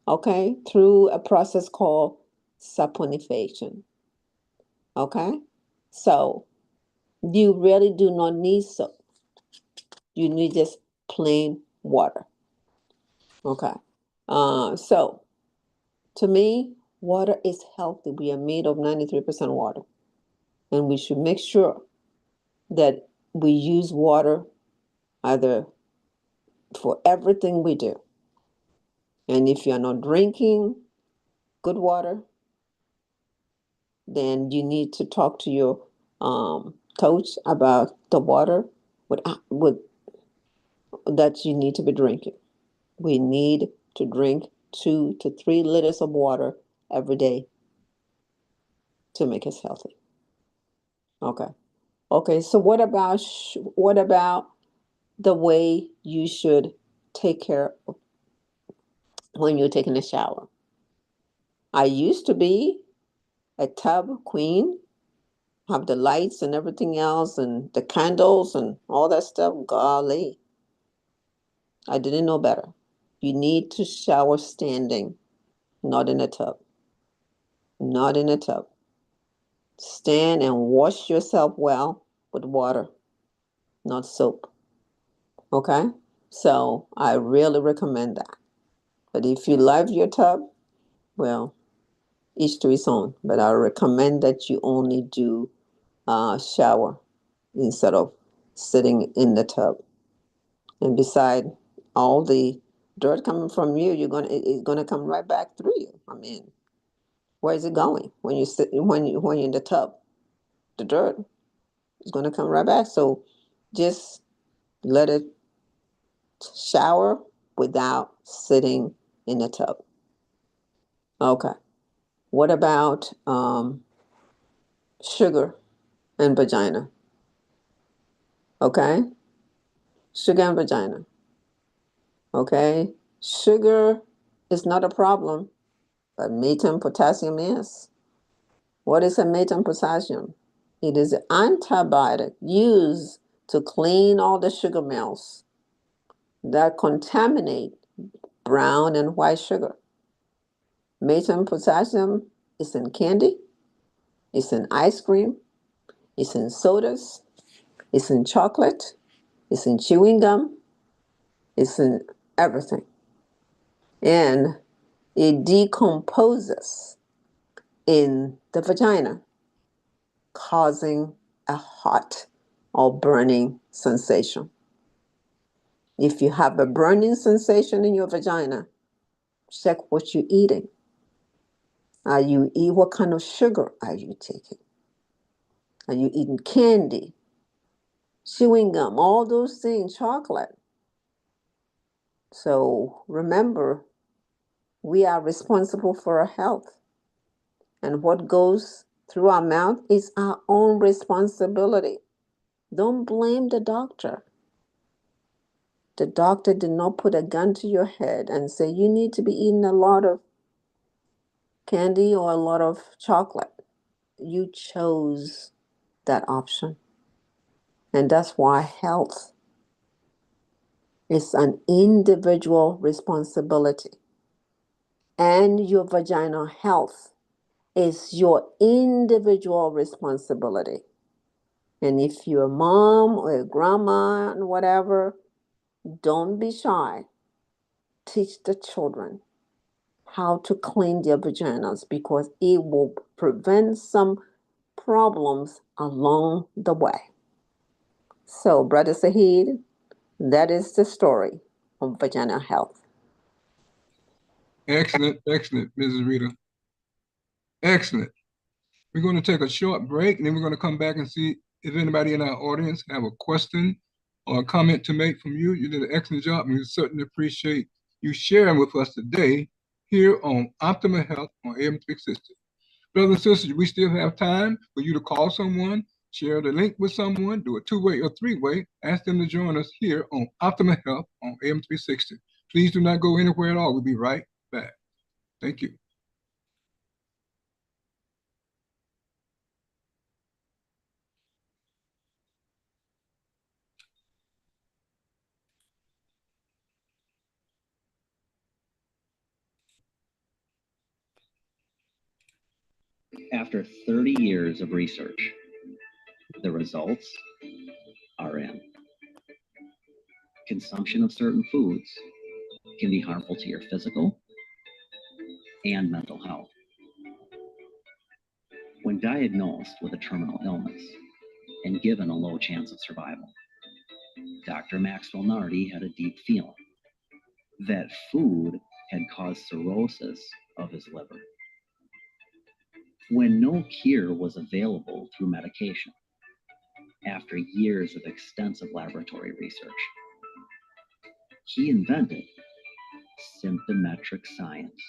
okay, through a process called saponification. Okay? So you really do not need soap. You need just plain water. Okay. So to me, water is healthy. We are made of 93% water. And we should make sure that we use water either for everything we do. And if you're not drinking good water, then you need to talk to your coach about the water with that you need to be drinking. We need to drink 2 to 3 liters of water every day to make us healthy. Okay. Okay. So what about the way you should take care when you're taking a shower? I used to be a tub queen, have the lights and everything else and the candles and all that stuff. Golly, I didn't know better. You need to shower standing, not in a tub. Not in a tub. Stand and wash yourself well with water, not soap. Okay? So I really recommend that. But if you love your tub, well, each to his own. But I recommend that you only do shower instead of sitting in the tub. And beside all the dirt coming from you, it's gonna come right back through you. I mean, where is it going when you sit when you're in the tub? The dirt is gonna come right back. So just let it shower without sitting in the tub. Okay. What about sugar and vagina? Okay. Sugar and vagina. Okay. Sugar is not a problem, but meat and potassium is. What is a meat and potassium? It is an antibiotic used to clean all the sugar mills that contaminate brown and white sugar. Meat and potassium is in candy, it's in ice cream, it's in sodas, it's in chocolate, it's in chewing gum, it's in everything. And it decomposes in the vagina, causing a hot or burning sensation. If you have a burning sensation in your vagina, check what you're eating. What kind of sugar are you taking? Are you eating candy, chewing gum, all those things, chocolate? So remember, we are responsible for our health. And what goes through our mouth is our own responsibility. Don't blame the doctor. The doctor did not put a gun to your head and say you need to be eating a lot of candy or a lot of chocolate. You chose that option. And that's why health is an individual responsibility. And your vaginal health is your individual responsibility. And if you're a mom or a grandma and whatever, don't be shy. Teach the children how to clean their vaginas because it will prevent some problems along the way. So, Brother Saheed, that is the story. on vaginal health. Excellent, excellent, Mrs. Rita. Excellent. We're going to take a short break, and then we're going to come back and see if anybody in our audience have a question or a comment to make from you. You did an excellent job, and we certainly appreciate you sharing with us today here on Optimal Health on AM 360. Brothers and sisters, we still have time for you to call someone, share the link with someone, do a two-way or three-way, ask them to join us here on Optimal Health on AM 360. Please do not go anywhere at all. We'll be right back. Thank you. After 30 years of research, the results are in. Consumption of certain foods can be harmful to your physical and mental health. When diagnosed with a terminal illness and given a low chance of survival, Dr. Maxwell Nardi had a deep feeling that food had caused cirrhosis of his liver. When no cure was available through medication, after years of extensive laboratory research, he invented symptometric science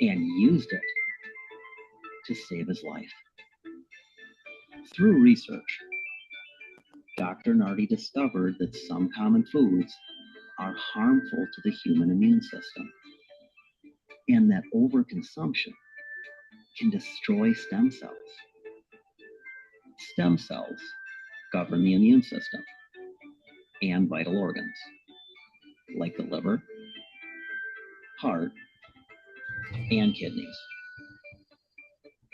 and used it to save his life. Through research, Dr. Nardi discovered that some common foods are harmful to the human immune system, and that overconsumption can destroy stem cells. Stem cells govern the immune system and vital organs, like the liver, heart, and kidneys.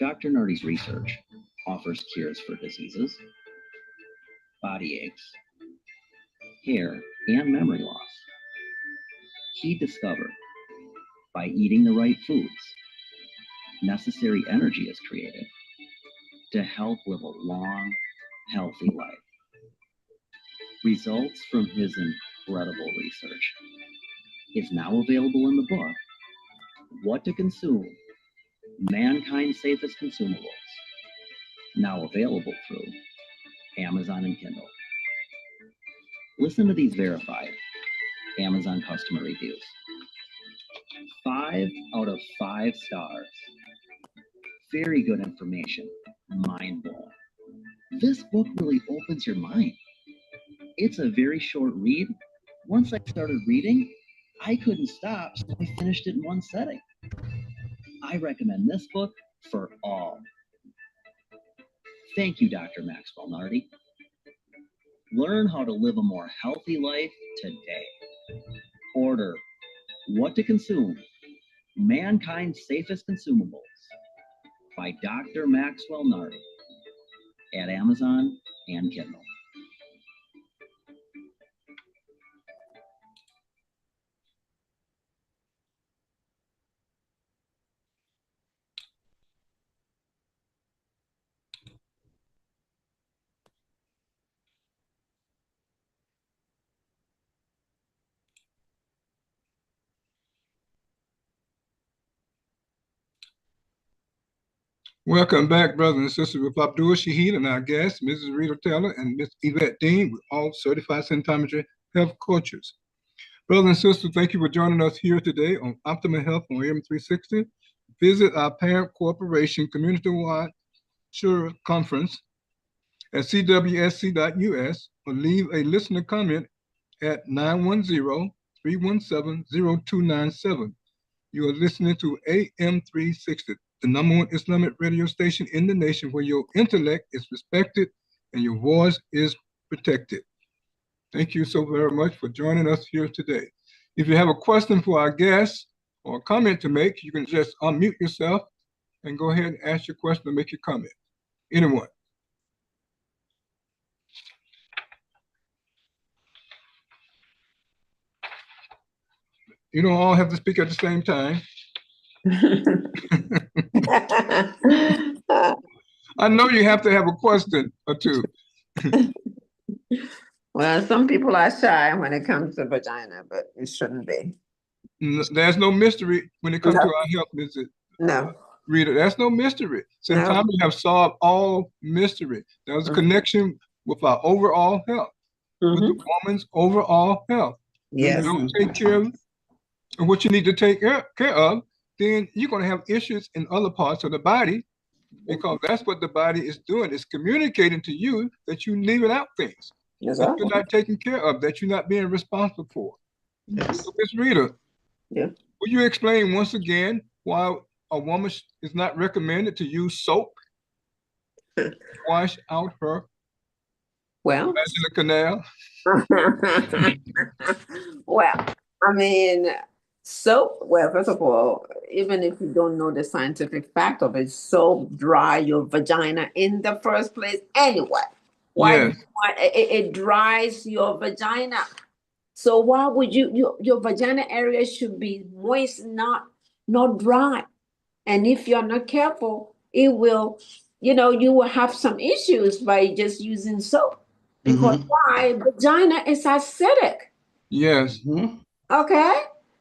Dr. Nardi's research offers cures for diseases, body aches, hair, and memory loss. He discovered by eating the right foods, necessary energy is created to help live a long, healthy life. Results from his incredible research is now available in the book, What to Consume, Mankind's Safest Consumables, now available through Amazon and Kindle. Listen to these verified Amazon customer reviews. 5 out of 5 stars. Very good information, mind blowing. This book really opens your mind. It's a very short read. Once I started reading, I couldn't stop, so I finished it in one setting. I recommend this book for all. Thank you, Dr. Maxwell Nardi. Learn how to live a more healthy life today. Order What to Consume, Mankind's Safest Consumables by Dr. Maxwell Nardi at Amazon and Kindle. Welcome back, brothers and sisters, with Abdul Shaheed and our guests, Mrs. Rita Taylor and Ms. Yvette Dean, with all certified symptometry health coaches. Brothers and sisters, thank you for joining us here today on Optimal Health on AM 360. Visit our parent corporation community-wide Sure conference at cwsc.us or leave a listener comment at 910-317-0297. You are listening to AM 360, the #1 Islamic radio station in the nation where your intellect is respected and your voice is protected. Thank you so very much for joining us here today. If you have a question for our guests or a comment to make, you can just unmute yourself and go ahead and ask your question or make your comment. Anyone? You don't all have to speak at the same time. I know you have to have a question or two. Well, some people are shy when it comes to vagina, but it shouldn't be. There's no mystery when it comes to No, our health visit, no. reader. That's no mystery. No. Sometimes we have solved all mystery. There's a connection with our overall health, with the Mm-hmm. woman's overall health. If you Yes. don't take care of what you need to take care of, then you're going to have issues in other parts of the body because that's what the body is doing. It's communicating to you that you're leaving out things that Exactly. you're not taking care of, that you're not being responsible for. Yes. So, Ms. Rita, Yeah. will you explain once again why a woman is not recommended to use soap to wash out her Well, vaginal canal? well, I mean, soap, well, first of all, even if you don't know the scientific fact of it, soap dry your vagina in the first place anyway. Yes. Why it dries your vagina. So why would your vagina area should be moist, not dry. And if you're not careful, it will, you will have some issues by just using soap. Because why? Vagina is acidic. Yes. Okay?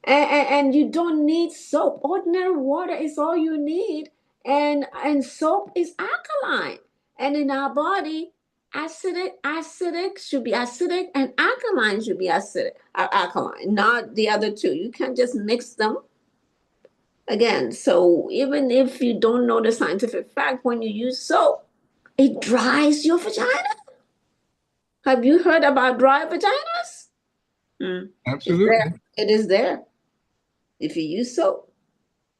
And you don't need soap. Ordinary water is all you need. And soap is alkaline. And in our body, acidic should be acidic and alkaline should be alkaline, not the other two. You can't just mix them again. So even if you don't know the scientific fact, when you use soap, it dries your vagina. Have you heard about dry vaginas? It's Absolutely. there. It is there. If you use soap,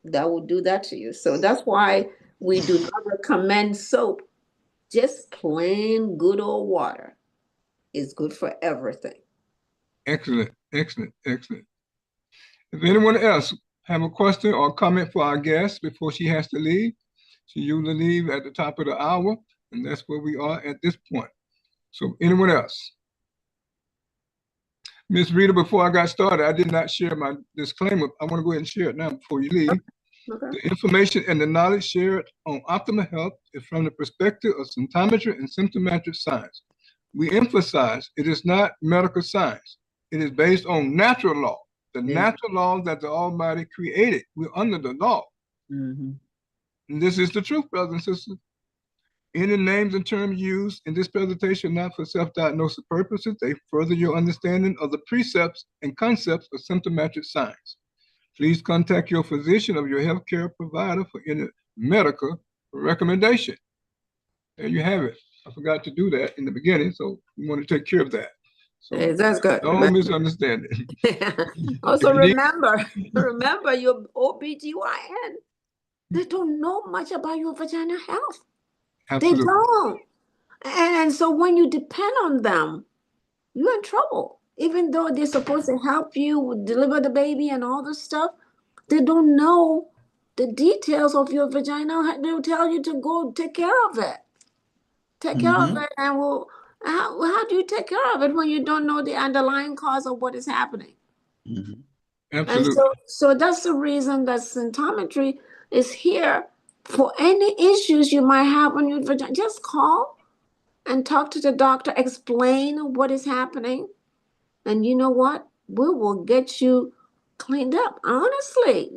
that will do that to you. So that's why we do not recommend soap. Just plain good old water is good for everything. Excellent. Excellent. Excellent. If anyone else have a question or comment for our guest before she has to leave, she usually leave at the top of the hour, and that's where we are at this point. So anyone else? Miss Rita, before I got started, I did not share my disclaimer. I want to go ahead and share it now before you leave. Okay. The information and the knowledge shared on optimal health is from the perspective of symptometry and symptomatic science. We emphasize it is not medical science. It is based on natural law, the natural laws that the Almighty created. We're under the law. Mm-hmm. And this is the truth, brothers and sisters. Any names and terms used in this presentation are not for self-diagnosis purposes. They further your understanding of the precepts and concepts of symptomatic science. Please contact your physician or your healthcare provider for any medical recommendation. There you have it. I forgot to do that in the beginning, so we want to take care of that. So Hey, that's good. no misunderstanding. Also remember your OBGYN. They don't know much about your vagina health. They Absolutely. don't. And so when you depend on them, you're in trouble. Even though they're supposed to help you deliver the baby and all this stuff, they don't know the details of your vagina. They'll tell you to go take care of it. Take care of it, and how do you take care of it when you don't know the underlying cause of what is happening? And Absolutely. so that's the reason that symptometry is here for any issues you might have on your vagina. Just call and talk to the doctor, explain what is happening, and you know what? We will get you cleaned up. Honestly,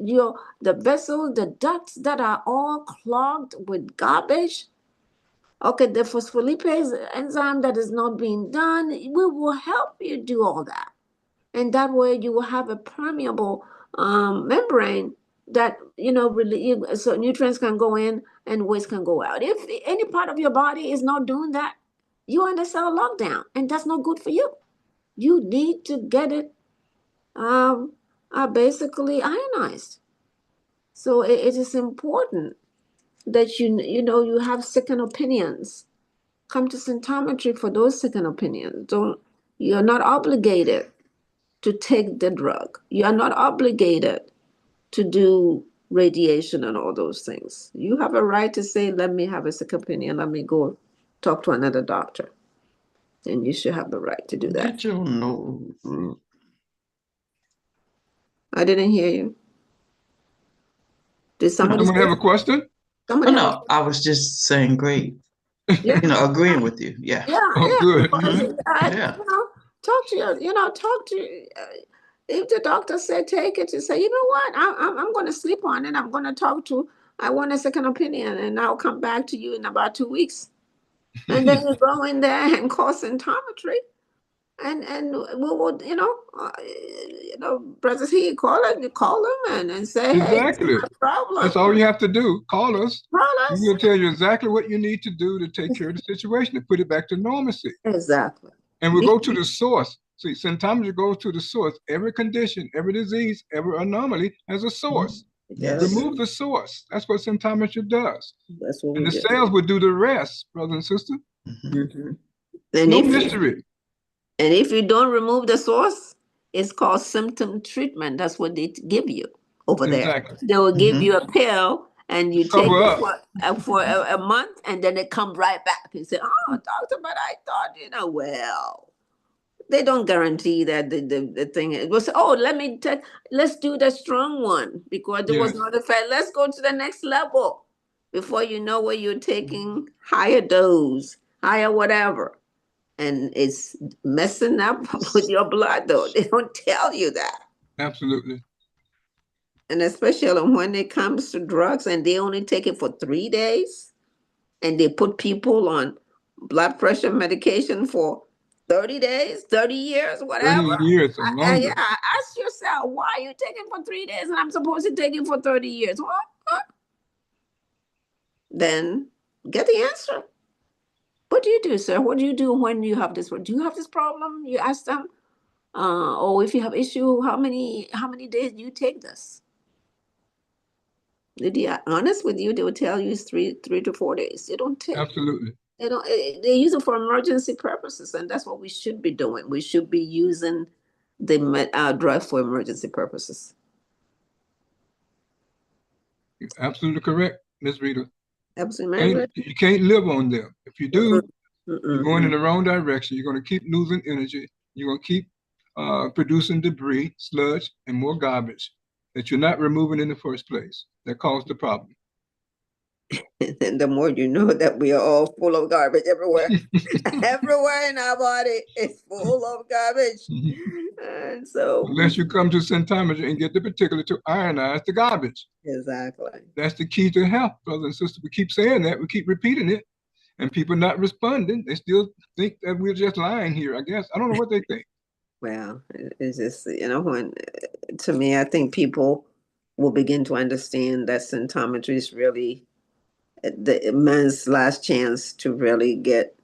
the vessels, the ducts that are all clogged with garbage. Okay, the phospholipase enzyme that is not being done, we will help you do all that. And that way you will have a permeable membrane that, really, so nutrients can go in and waste can go out. If any part of your body is not doing that, you're under cell lockdown, and that's not good for you. You need to get it basically ionized. So it is important that you have second opinions. Come to symptometry for those second opinions. You're not obligated to take the drug. You are not obligated to do radiation and all those things. You have a right to say, let me have a second opinion, let me go talk to another doctor. And you should have the right to do that. Did you know? I didn't hear you. Did somebody Someone have a question? Somebody have No, I was just saying great. Yeah. agreeing with you. Yeah. Yeah, Oh, yeah, good. because Good. Yeah. talk to your, talk to. If the doctor said take it, you say, you know what, I'm going to sleep on it. I'm going to talk to. I want a second opinion, and I'll come back to you in about 2 weeks. And then you go in there and call symptometry, and we will, Brother he call them and say, hey, this is Exactly. my problem. That's all you have to do. Call us. Call We us. will tell you exactly what you need to do to take care of the situation and put it back to normalcy. Exactly. And we go to the source. See, symptometry goes to the source. Every condition, every disease, every anomaly has a source. Yes. Remove the source. That's what symptometry does. That's what And we the do. cells will do the rest, brother and sister. And No if mystery. And if you don't remove the source, it's called symptom treatment. That's what they give you over there. Exactly. They will give you a pill and you take Cover it up. for a month, and then it comes right back and say, oh, doctor, but I thought, well, they don't guarantee that the thing it was, oh, let's do the strong one because it was Yes. not effect. Let's go to the next level before you know where you're taking higher dose, higher whatever. And it's messing up with your blood, though. They don't tell you that. Absolutely. And especially when it comes to drugs and they only take it for 3 days and they put people on blood pressure medication for 30 days, 30 years, 30 whatever. years or longer. Ask yourself, why are you taking for 3 days and I'm supposed to take it for 30 years? What? Then get the answer. What do you do, sir? What do you do when you have this? Do you have this problem? You ask them. Or if you have issue, how many days do you take this? If they are honest with you, they will tell you it's 3 to 4 days. They don't take. Absolutely. They don't. They use it for emergency purposes, and that's what we should be doing. We should be using the drug for emergency purposes. You're absolutely correct, Ms. Rita. Absolutely. You can't live on them. If you do, you're going in Mm-mm. the wrong direction. You're going to keep losing energy. You're going to keep producing debris, sludge, and more garbage that you're not removing in the first place that caused the problem. And the more you know that we are all full of garbage everywhere. Everywhere in our body is full of garbage. And so Unless you come to symptometry and get the particular to ionize the garbage. exactly. That's the key to health, brothers and sisters. We keep saying that. We keep repeating it. And people not responding. They still think that we're just lying here, I guess. I don't know what they think. Well, it's just, when to me, I think people will begin to understand that symptometry is really the man's last chance to really get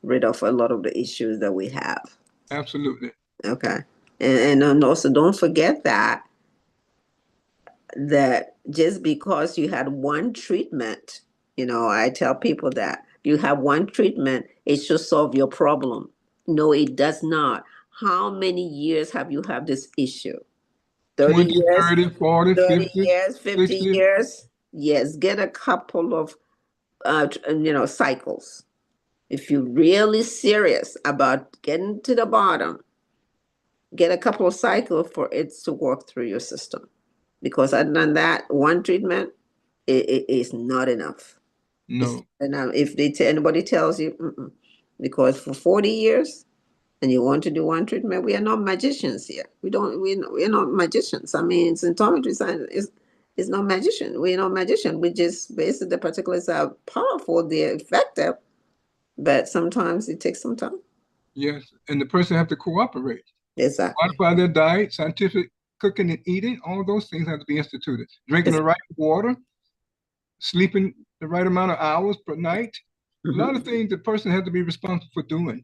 rid of a lot of the issues that we have. Absolutely. Okay. And also don't forget that just because you had one treatment, I tell people that you have one treatment, it should solve your problem. No, it does not. How many years have you had this issue? 30 20, years, 30, 40, 30 50, years, 50 60. years? Yes, get a couple of, cycles. If you're really serious about getting to the bottom, get a couple of cycles for it to work through your system. Because other than that, one treatment it is not enough. No. And if anybody tells you, because for 40 years, and you want to do one treatment, we are not magicians here. We're not magicians. I mean, symptometry science is not magician. We're not magician. We just basically the particulars are powerful, they're effective, but sometimes it takes some time. Yes. And the person have to cooperate. Exactly. Modify their diet, scientific cooking and eating, all those things have to be instituted. Drinking the right water, sleeping the right amount of hours per night. A lot of things the person has to be responsible for doing.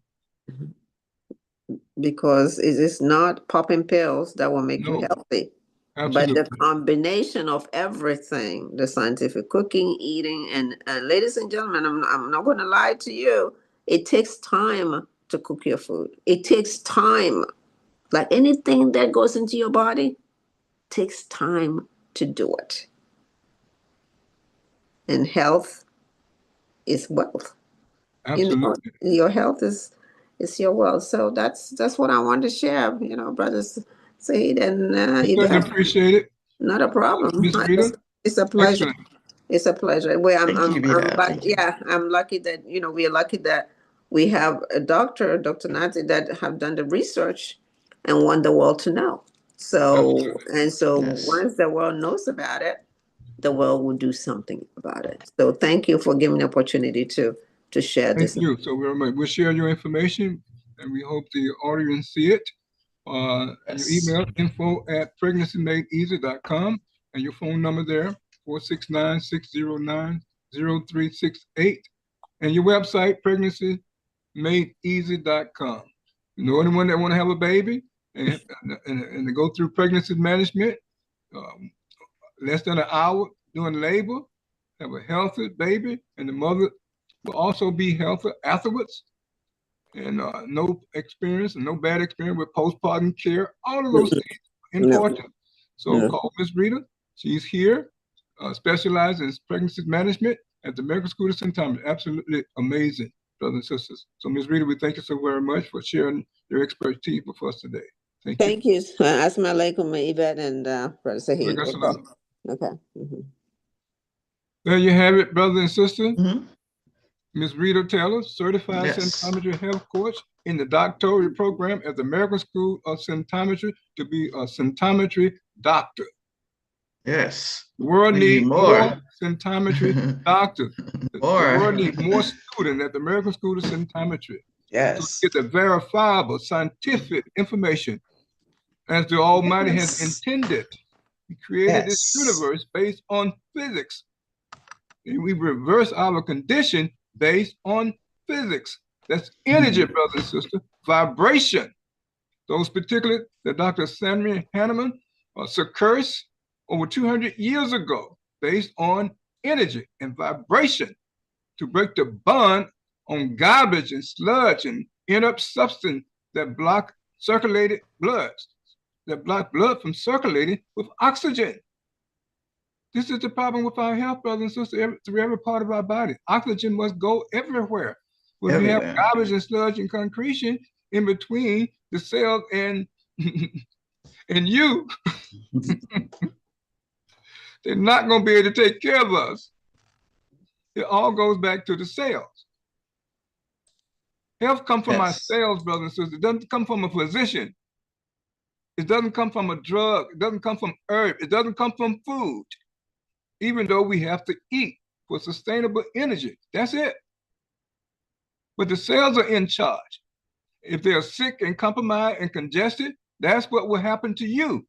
Because it is not popping pills that will make you No. healthy. Absolutely. But the combination of everything, the scientific cooking, eating, and ladies and gentlemen, I'm not going to lie to you. It takes time to cook your food. It takes time. Like anything that goes into your body takes time to do it. And health is wealth. Absolutely. Your health is your wealth. So that's what I wanted to share, brothers Said, and I appreciate it. not a problem. Ms. Rita. It's a pleasure. Excellent. It's a pleasure. Well, Thank you, Vida. Thank you. yeah, I'm lucky that, we are lucky that we have a doctor, Dr. Nazi, that have done the research and want the world to know. So, and so Yes. once the world knows about it, the world will do something about it. So thank you for giving me the opportunity to share Thank this. you. So we'll share your information, and we hope the audience see it. Your Yes. email, info@pregnancymadeeasy.com, and your phone number there, 469-609-0368, and your website, pregnancymadeeasy.com. You know anyone that want to have a baby and to go through pregnancy management, less than an hour during labor, have a healthy baby, and the mother will also be healthy afterwards, and no experience and no bad experience with postpartum care. All of those things important. So call Miss Rita. She's here, specialized in pregnancy management at the American School of Symptometry. Absolutely amazing, brothers and sisters. So Miss Rita, we thank you so very much for sharing your expertise with us today. Thank you. Thank you. Assalamu alaikum, Yvette and Brother Shaheed. Waalaikumsalam. Okay. Mhm. There you have it, brothers and sisters. Mhm. Ms. Rita Taylor, certified Yes. symptometry health coach in the doctoral program at the American School of Symptometry to be a symptometry doctor. Yes. The world We need needs more. more symptometry doctors. The More. world needs more students at the American School of Symptometry to Yes. get the verifiable scientific information as the Almighty has Yes. intended. He created this Yes. universe based on physics. And we reverse our condition based on physics. That's energy, brothers and sisters, vibration. Those particularly that Dr. Samuel Hahnemann succursed over 200 years ago based on energy and vibration to break the bond on garbage and sludge and inert substance that block circulated blood, that block blood from circulating with oxygen. This is the problem with our health, brothers and sisters, through every part of our body. Oxygen must go everywhere. But if you have garbage and sludge and concretion in between the cells and and you, they're not going to be able to take care of us. It all goes back to the cells. Health comes from our cells, brothers and sisters. It doesn't come from a physician. It doesn't come from a drug. It doesn't come from herb. It doesn't come from food. Even though we have to eat for sustainable energy. That's it. But the cells are in charge. If they're sick and compromised and congested, that's what will happen to you.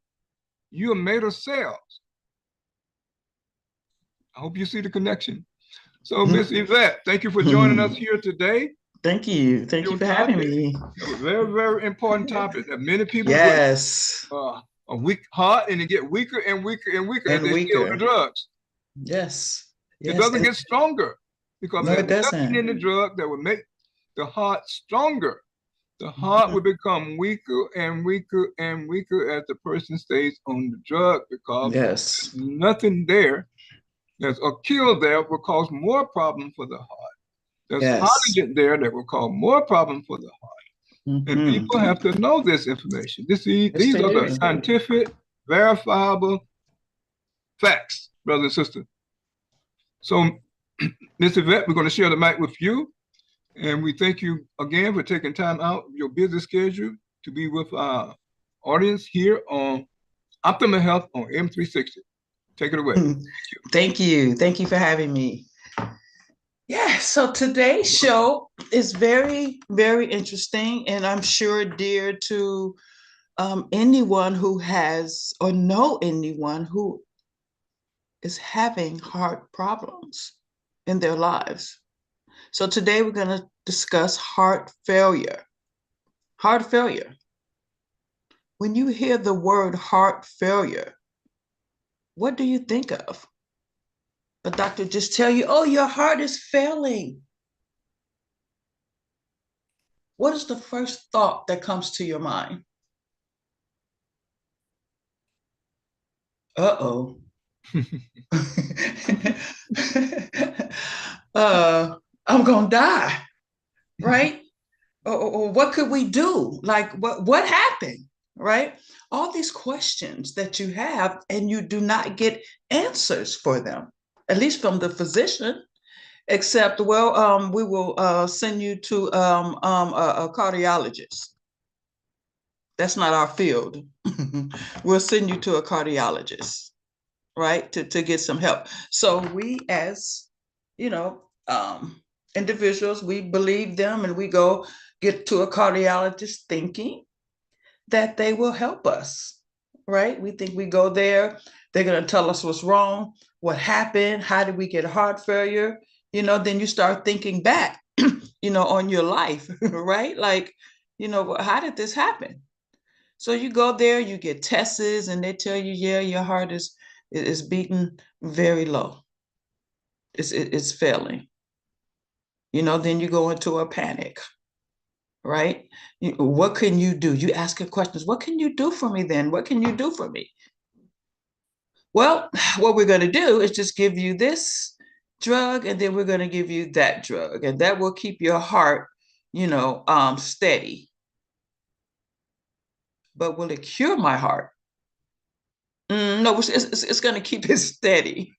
You are made of cells. I hope you see the connection. So, Miss Yvette, thank you for joining us here today. Thank you. Thank you for having me. A very, very important topic that many people yes. a weak heart, and they get weaker and weaker and weaker as they steal the drugs. Yes. It doesn't get stronger because no, there's nothing in the drug that would make the heart stronger. The heart will become weaker and weaker and weaker as the person stays on the drug because there's nothing there. There's a kill there will cause more problem for the heart. There's oxygen there that will cause more problem for the heart. And people have to know this information. These are the scientific, verifiable facts, brothers and sisters. So, Ms. Yvette, we're going to share the mic with you. And we thank you again for taking time out of your busy schedule to be with our audience here on Optimal Health on M360. Take it away. Thank you. Thank you for having me. Yeah, so today's show is very, very interesting, and I'm sure dear to anyone who has or know anyone who is having heart problems in their lives. So today we're going to discuss heart failure. Heart failure. When you hear the word heart failure, what do you think of? A doctor just tell you, oh, your heart is failing. What is the first thought that comes to your mind? Uh-oh. I'm gonna die, right? Or what could we do? Like, what happened, right? All these questions that you have, and you do not get answers for them. at least from the physician, except, well, we will send you to a cardiologist. That's not our field. We'll send you to a cardiologist, right, to get some help. So we, as individuals, we believe them and we go get to a cardiologist thinking that they will help us, right? We think we go there, they're going to tell us what's wrong, what happened, how did we get heart failure? Then you start thinking back, on your life, right? Like, how did this happen? So you go there, you get tests, and they tell you, yeah, your heart is beating very low. It's failing. Then you go into a panic, right? What can you do? You ask questions. What can you do for me then? What can you do for me? Well, what we're going to do is just give you this drug, and then we're going to give you that drug, and that will keep your heart, steady. But will it cure my heart? No, it's going to keep it steady.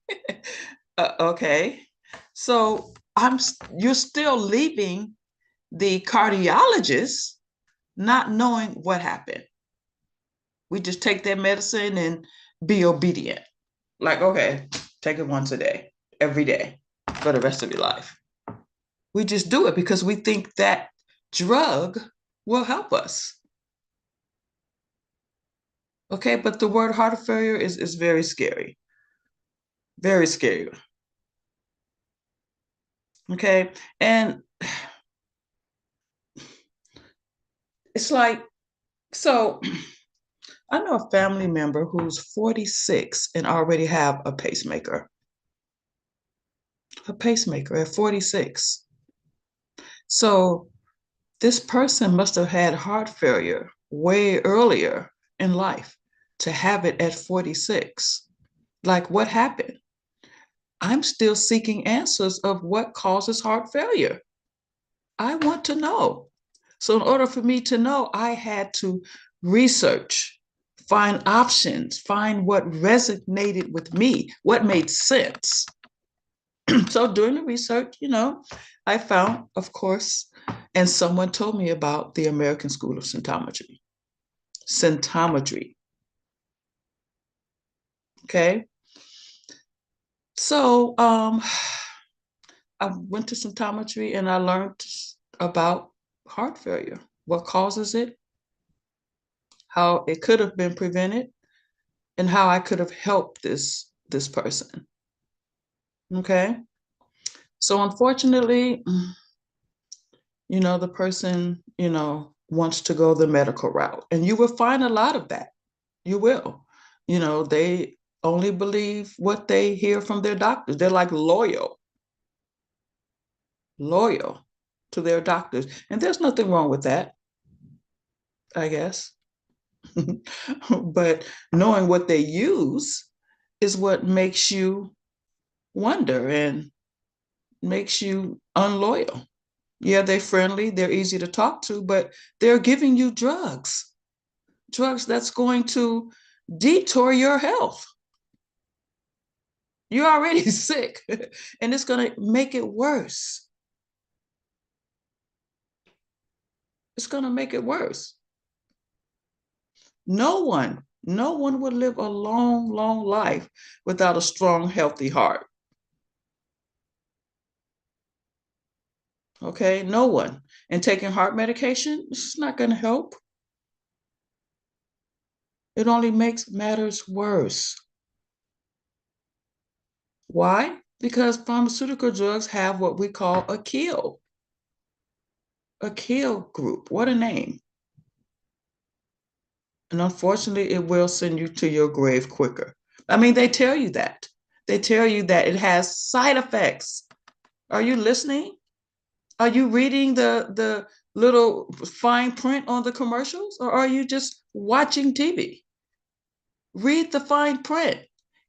Okay. So you're still leaving the cardiologist not knowing what happened. We just take that medicine and be obedient. Like, okay, take it once a day, every day, for the rest of your life. We just do it because we think that drug will help us. Okay, but the word heart failure is very scary. Very scary. Okay, and it's like, so I know a family member who's 46 and already have a pacemaker. A pacemaker at 46. So this person must have had heart failure way earlier in life to have it at 46. Like, what happened? I'm still seeking answers of what causes heart failure. I want to know. So in order for me to know, I had to research, find options, find what resonated with me, what made sense. So during the research, I found, of course, and someone told me about the American School of Symptometry. Symptometry. Okay. So I went to symptometry and I learned about heart failure, what causes it, how it could have been prevented, and how I could have helped this person. Okay. So unfortunately, the person, wants to go the medical route. And you will find a lot of that. You will. They only believe what they hear from their doctors. They're like loyal to their doctors. And there's nothing wrong with that, I guess. But knowing what they use is what makes you wonder and makes you unloyal. Yeah, they're friendly, they're easy to talk to, but they're giving you drugs that's going to detour your health. You're already sick, and it's going to make it worse. It's going to make it worse. No one would live a long, long life without a strong, healthy heart. Okay, no one. And taking heart medication, it's not going to help. It only makes matters worse. Why? Because pharmaceutical drugs have what we call a kill group. What a name. And unfortunately, it will send you to your grave quicker. I mean, they tell you that. They tell you that it has side effects. Are you listening? Are you reading the little fine print on the commercials, or are you just watching TV? Read the fine print.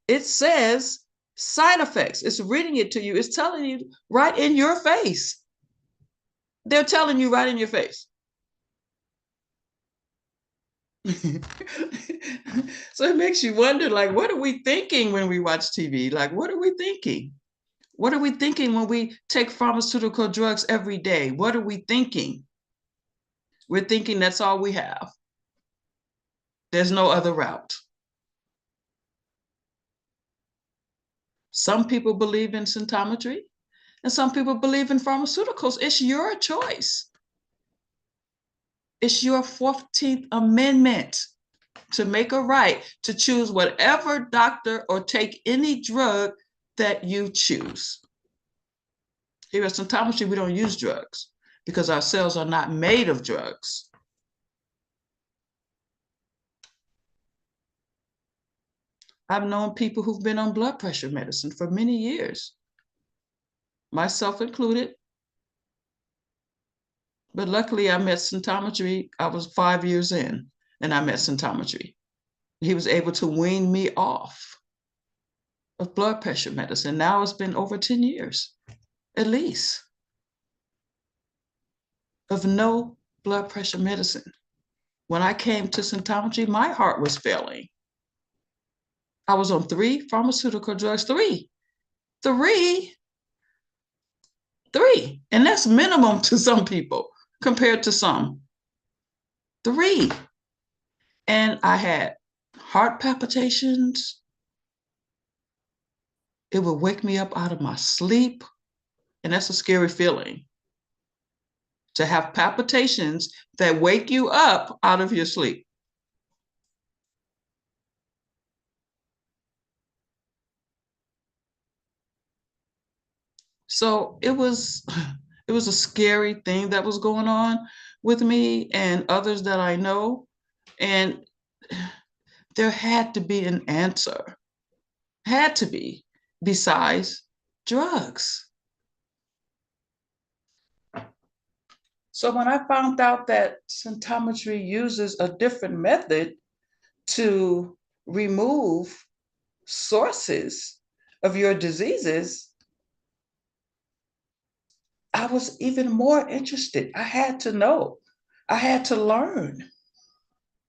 It says side effects. It's reading it to you. It's telling you right in your face. They're telling you right in your face. So it makes you wonder, like, what are we thinking when we watch TV? Like, what are we thinking? What are we thinking when we take pharmaceutical drugs every day? What are we thinking? We're thinking that's all we have. There's no other route. Some people believe in symptometry and some people believe in pharmaceuticals. It's your choice. It's your 14th Amendment to make a right to choose whatever doctor or take any drug that you choose. Here at symptometry, we don't use drugs because our cells are not made of drugs. I've known people who've been on blood pressure medicine for many years, myself included. But luckily, I met symptometry. I was 5 years in, and I met symptometry. He was able to wean me off of blood pressure medicine. Now it's been over 10 years, at least, of no blood pressure medicine. When I came to symptometry, my heart was failing. I was on 3 pharmaceutical drugs, three, and that's minimum to some people compared to some. 3. And I had heart palpitations. It would wake me up out of my sleep. And that's a scary feeling, to have palpitations that wake you up out of your sleep. So it was a scary thing that was going on with me and others that I know. And there had to be an answer, had to be, besides drugs. So when I found out that symptometry uses a different method to remove sources of your diseases, I was even more interested. I had to know. I had to learn.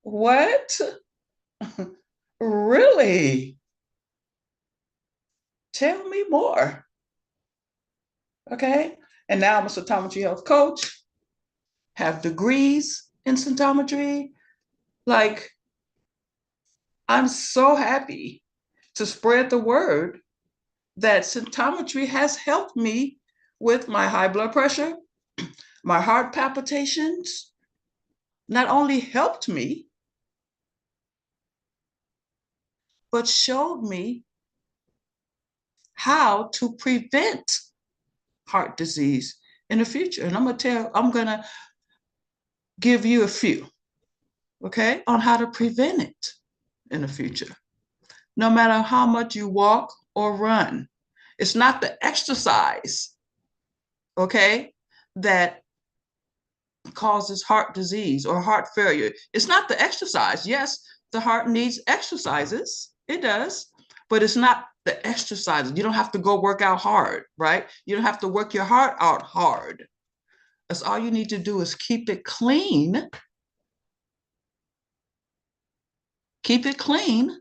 What? Really? Tell me more. Okay. And now I'm a symptometry health coach, have degrees in symptometry. Like, I'm so happy to spread the word that symptometry has helped me with my high blood pressure, my heart palpitations. Not only helped me, but showed me how to prevent heart disease in the future. And I'm gonna give you a few, okay, on how to prevent it in the future. No matter how much you walk or run, it's not the exercise, okay, that causes heart disease or heart failure. It's not the exercise. Yes, the heart needs exercises. It does, but it's not the exercises. You don't have to go work out hard, right? You don't have to work your heart out hard. That's all you need to do is keep it clean. Keep it clean,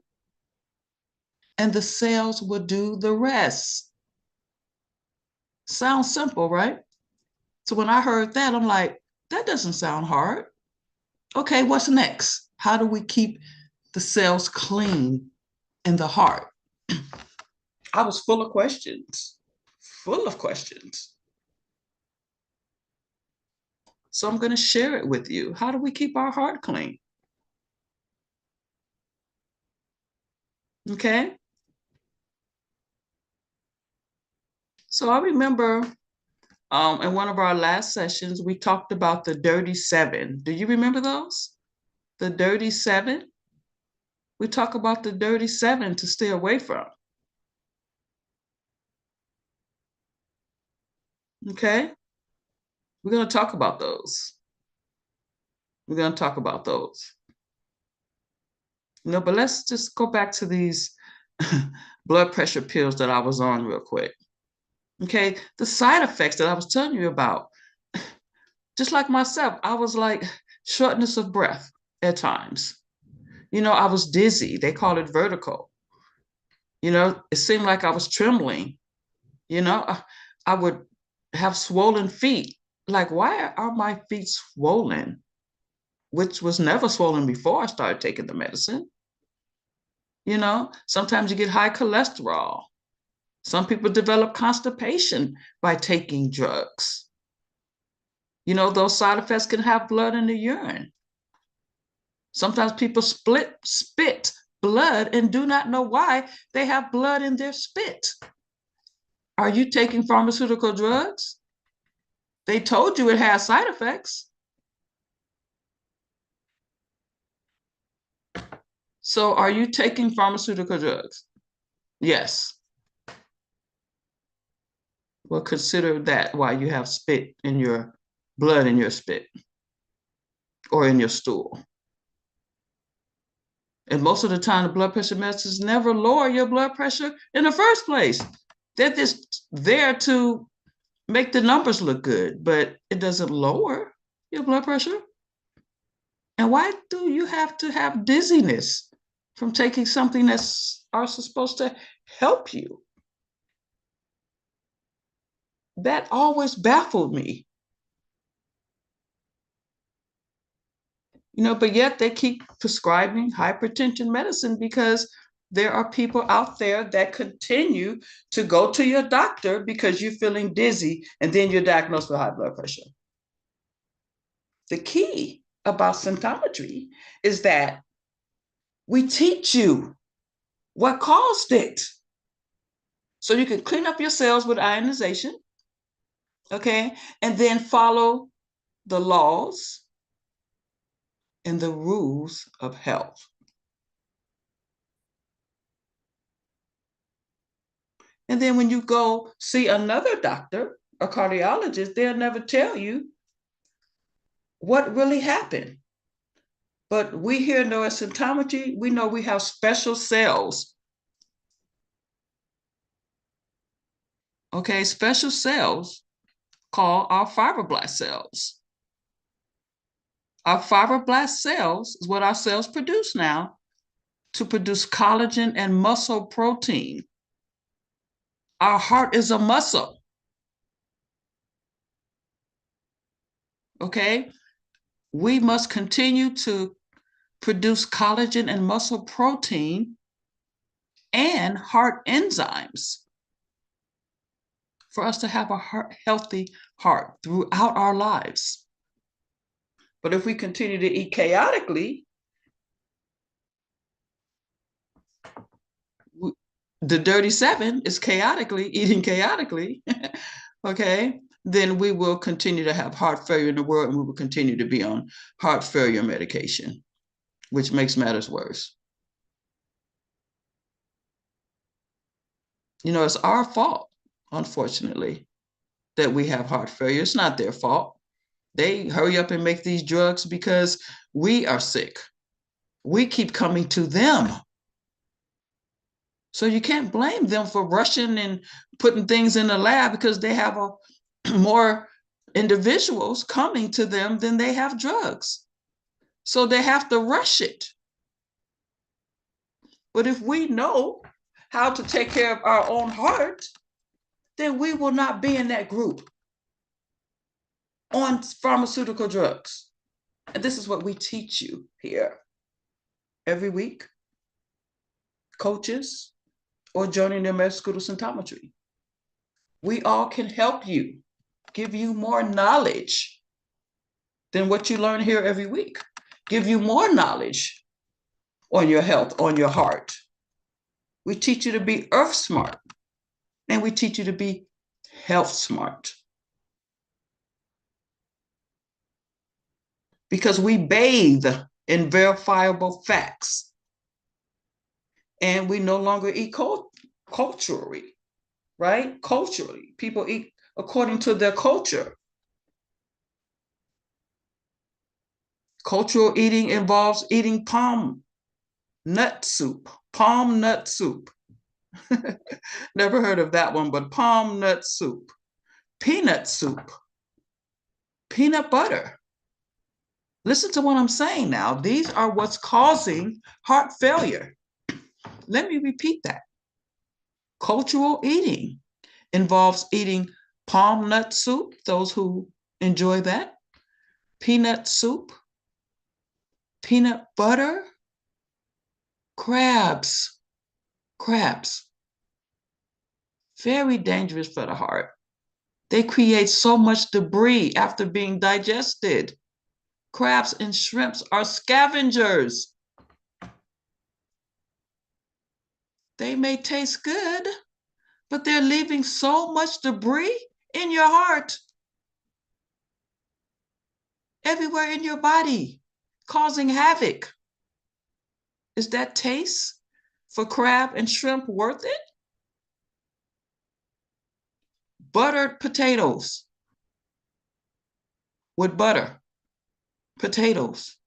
and the cells will do the rest. Sounds simple, right? So when I heard that, I'm like, that doesn't sound hard. Okay, what's next? How do we keep the cells clean in the heart? I was full of questions, full of questions. So I'm going to share it with you. How do we keep our heart clean? Okay. So I remember in one of our last sessions, we talked about the dirty 7. Do you remember those? The dirty 7? We talk about the dirty 7 to stay away from. Okay. We're going to talk about those. We're going to talk about those. No, but let's just go back to these blood pressure pills that I was on real quick. Okay, the side effects that I was telling you about, just like myself, I was like shortness of breath at times. I was dizzy. They call it vertigo. It seemed like I was trembling. I would have swollen feet. Like, why are my feet swollen? Which was never swollen before I started taking the medicine. Sometimes you get high cholesterol. Some people develop constipation by taking drugs. Those side effects can have blood in the urine. Sometimes people spit blood and do not know why they have blood in their spit. Are you taking pharmaceutical drugs? They told you it has side effects. So are you taking pharmaceutical drugs? Yes. Well, consider that why you have spit in your blood in your spit or in your stool. And most of the time, the blood pressure medicines never lower your blood pressure in the first place. They're just there to make the numbers look good, but it doesn't lower your blood pressure. And why do you have to have dizziness from taking something that's supposed to help you? That always baffled me. But yet they keep prescribing hypertension medicine because there are people out there that continue to go to your doctor because you're feeling dizzy and then you're diagnosed with high blood pressure. The key about symptometry is that we teach you what caused it. So you can clean up your cells with ionization, okay? And then follow the laws and the rules of health. And then when you go see another doctor, a cardiologist, they'll never tell you what really happened. But we here know at symptometry, we know we have special cells. Okay, special cells called our fibroblast cells. Our fibroblast cells is what our cells produce now to produce collagen and muscle protein. Our heart is a muscle. Okay, we must continue to produce collagen and muscle protein and heart enzymes for us to have a healthy heart throughout our lives. But if we continue to eat chaotically, the dirty seven is eating chaotically, okay, then we will continue to have heart failure in the world, and we will continue to be on heart failure medication, which makes matters worse. It's our fault, unfortunately, that we have heart failure. It's not their fault. They hurry up and make these drugs because we are sick. We keep coming to them. So you can't blame them for rushing and putting things in the lab because they have more individuals coming to them than they have drugs. So they have to rush it. But if we know how to take care of our own heart, then we will not be in that group on pharmaceutical drugs. And this is what we teach you here every week. Coaches or joining the American School of Symptometry. We all can help you, give you more knowledge than what you learn here every week. Give you more knowledge on your health, on your heart. We teach you to be earth smart, and we teach you to be health smart. Because we bathe in verifiable facts. And we no longer eat culturally, right? Culturally, people eat according to their culture. Cultural eating involves eating palm nut soup. Never heard of that one, but palm nut soup. Peanut soup. Peanut butter. Listen to what I'm saying now. These are what's causing heart failure. Let me repeat that. Cultural eating involves eating palm nut soup, those who enjoy that, peanut soup, peanut butter, crabs, very dangerous for the heart. They create so much debris after being digested. Crabs and shrimps are scavengers. They may taste good, but they're leaving so much debris in your heart, everywhere in your body, causing havoc. Is that taste for crab and shrimp worth it? Buttered potatoes with butter, potatoes.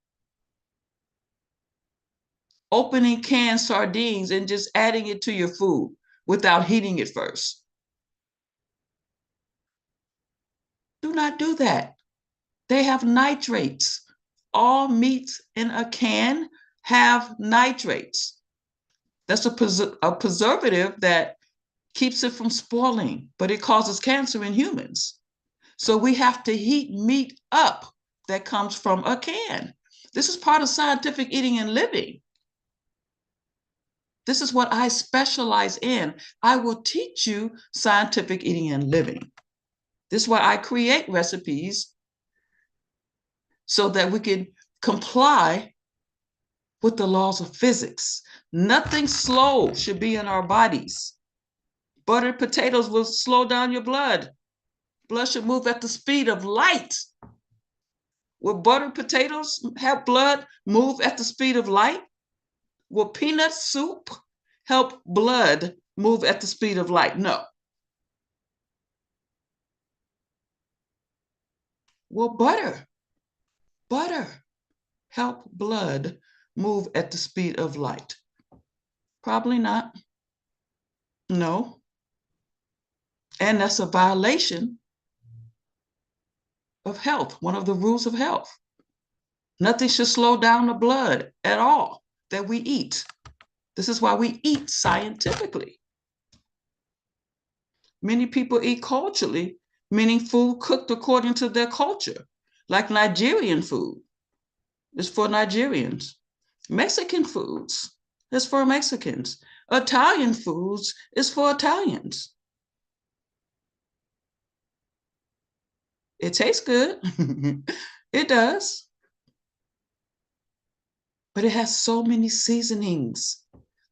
Opening canned sardines and just adding it to your food without heating it first. Do not do that. They have nitrates. All meats in a can have nitrates. That's a preservative that keeps it from spoiling, but it causes cancer in humans. So we have to heat meat up that comes from a can. This is part of scientific eating and living. This is what I specialize in. I will teach you scientific eating and living. This is why I create recipes so that we can comply with the laws of physics. Nothing slow should be in our bodies. Buttered potatoes will slow down your blood. Blood should move at the speed of light. Will buttered potatoes have blood move at the speed of light? Will peanut soup help blood move at the speed of light? No. Will butter help blood move at the speed of light? Probably not. No. And that's a violation of health, one of the rules of health. Nothing should slow down the blood at all that we eat. This is why we eat scientifically. Many people eat culturally, meaning food cooked according to their culture, like Nigerian food is for Nigerians. Mexican foods is for Mexicans. Italian foods is for Italians. It tastes good. It does. But it has so many seasonings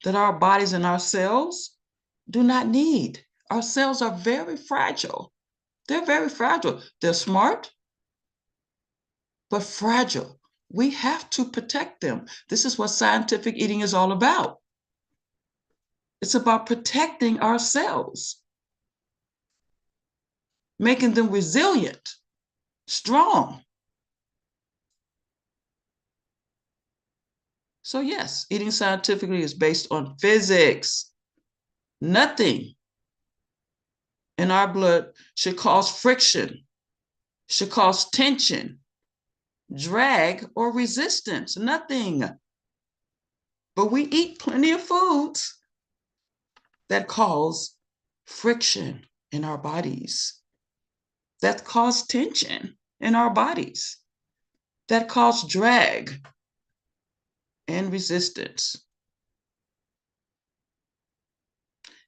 that our bodies and our cells do not need. Our cells are very fragile. They're very fragile. They're smart, but fragile. We have to protect them. This is what scientific eating is all about. It's about protecting our cells, making them resilient, strong. So yes, eating scientifically is based on physics. Nothing in our blood should cause friction, should cause tension, drag, or resistance. Nothing. But we eat plenty of foods that cause friction in our bodies, that cause tension in our bodies, that cause drag and resistance.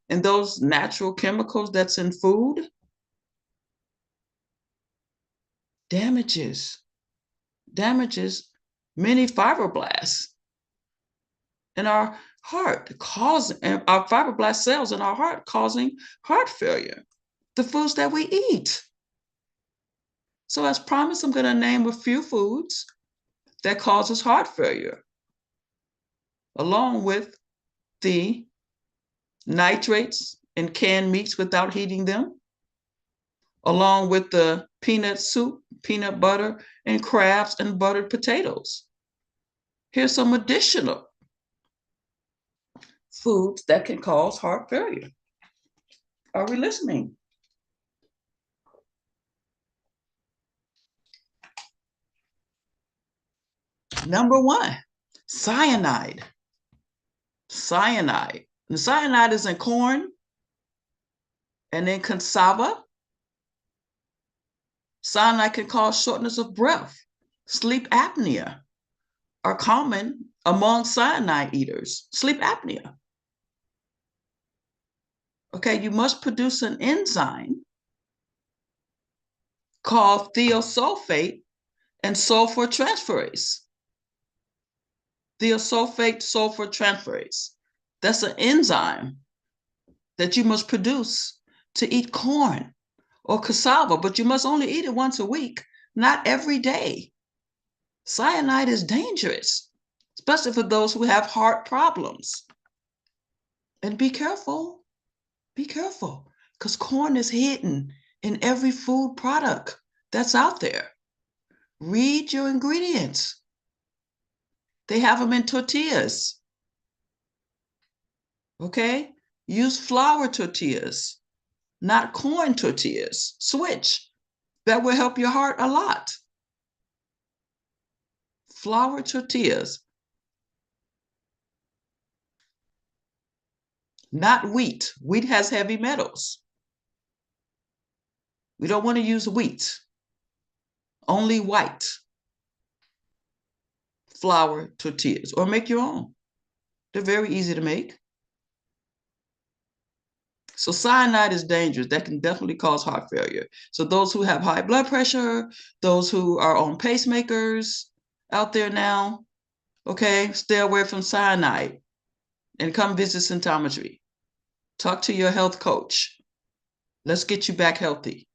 And those natural chemicals that's in food damages many fibroblasts in our heart, causing our fibroblast cells in our heart, causing heart failure. The foods that we eat. So as promised, I'm going to name a few foods that causes heart failure, along with the nitrates in canned meats without heating them, along with the peanut soup, peanut butter, and crabs and buttered potatoes. Here's some additional foods that can cause heart failure. Are we listening? Number one, cyanide. Cyanide. The cyanide is in corn and in cassava. Cyanide can cause shortness of breath. Sleep apnea are common among cyanide eaters. Sleep apnea. Okay, you must produce an enzyme called thiosulfate and sulfur transferase. Thiosulfate sulfur transferase. That's an enzyme that you must produce to eat corn or cassava, but you must only eat it once a week, not every day. Cyanide is dangerous, especially for those who have heart problems. And be careful, because corn is hidden in every food product that's out there. Read your ingredients. They have them in tortillas. Okay? Use flour tortillas, not corn tortillas. Switch. That will help your heart a lot. Flour tortillas, not wheat. Wheat has heavy metals. We don't want to use wheat. Only white flour tortillas, or make your own. They're very easy to make. So cyanide is dangerous. That can definitely cause heart failure. So those who have high blood pressure, those who are on pacemakers out there now, okay, stay away from cyanide and come visit symptometry. Talk to your health coach. Let's get you back healthy.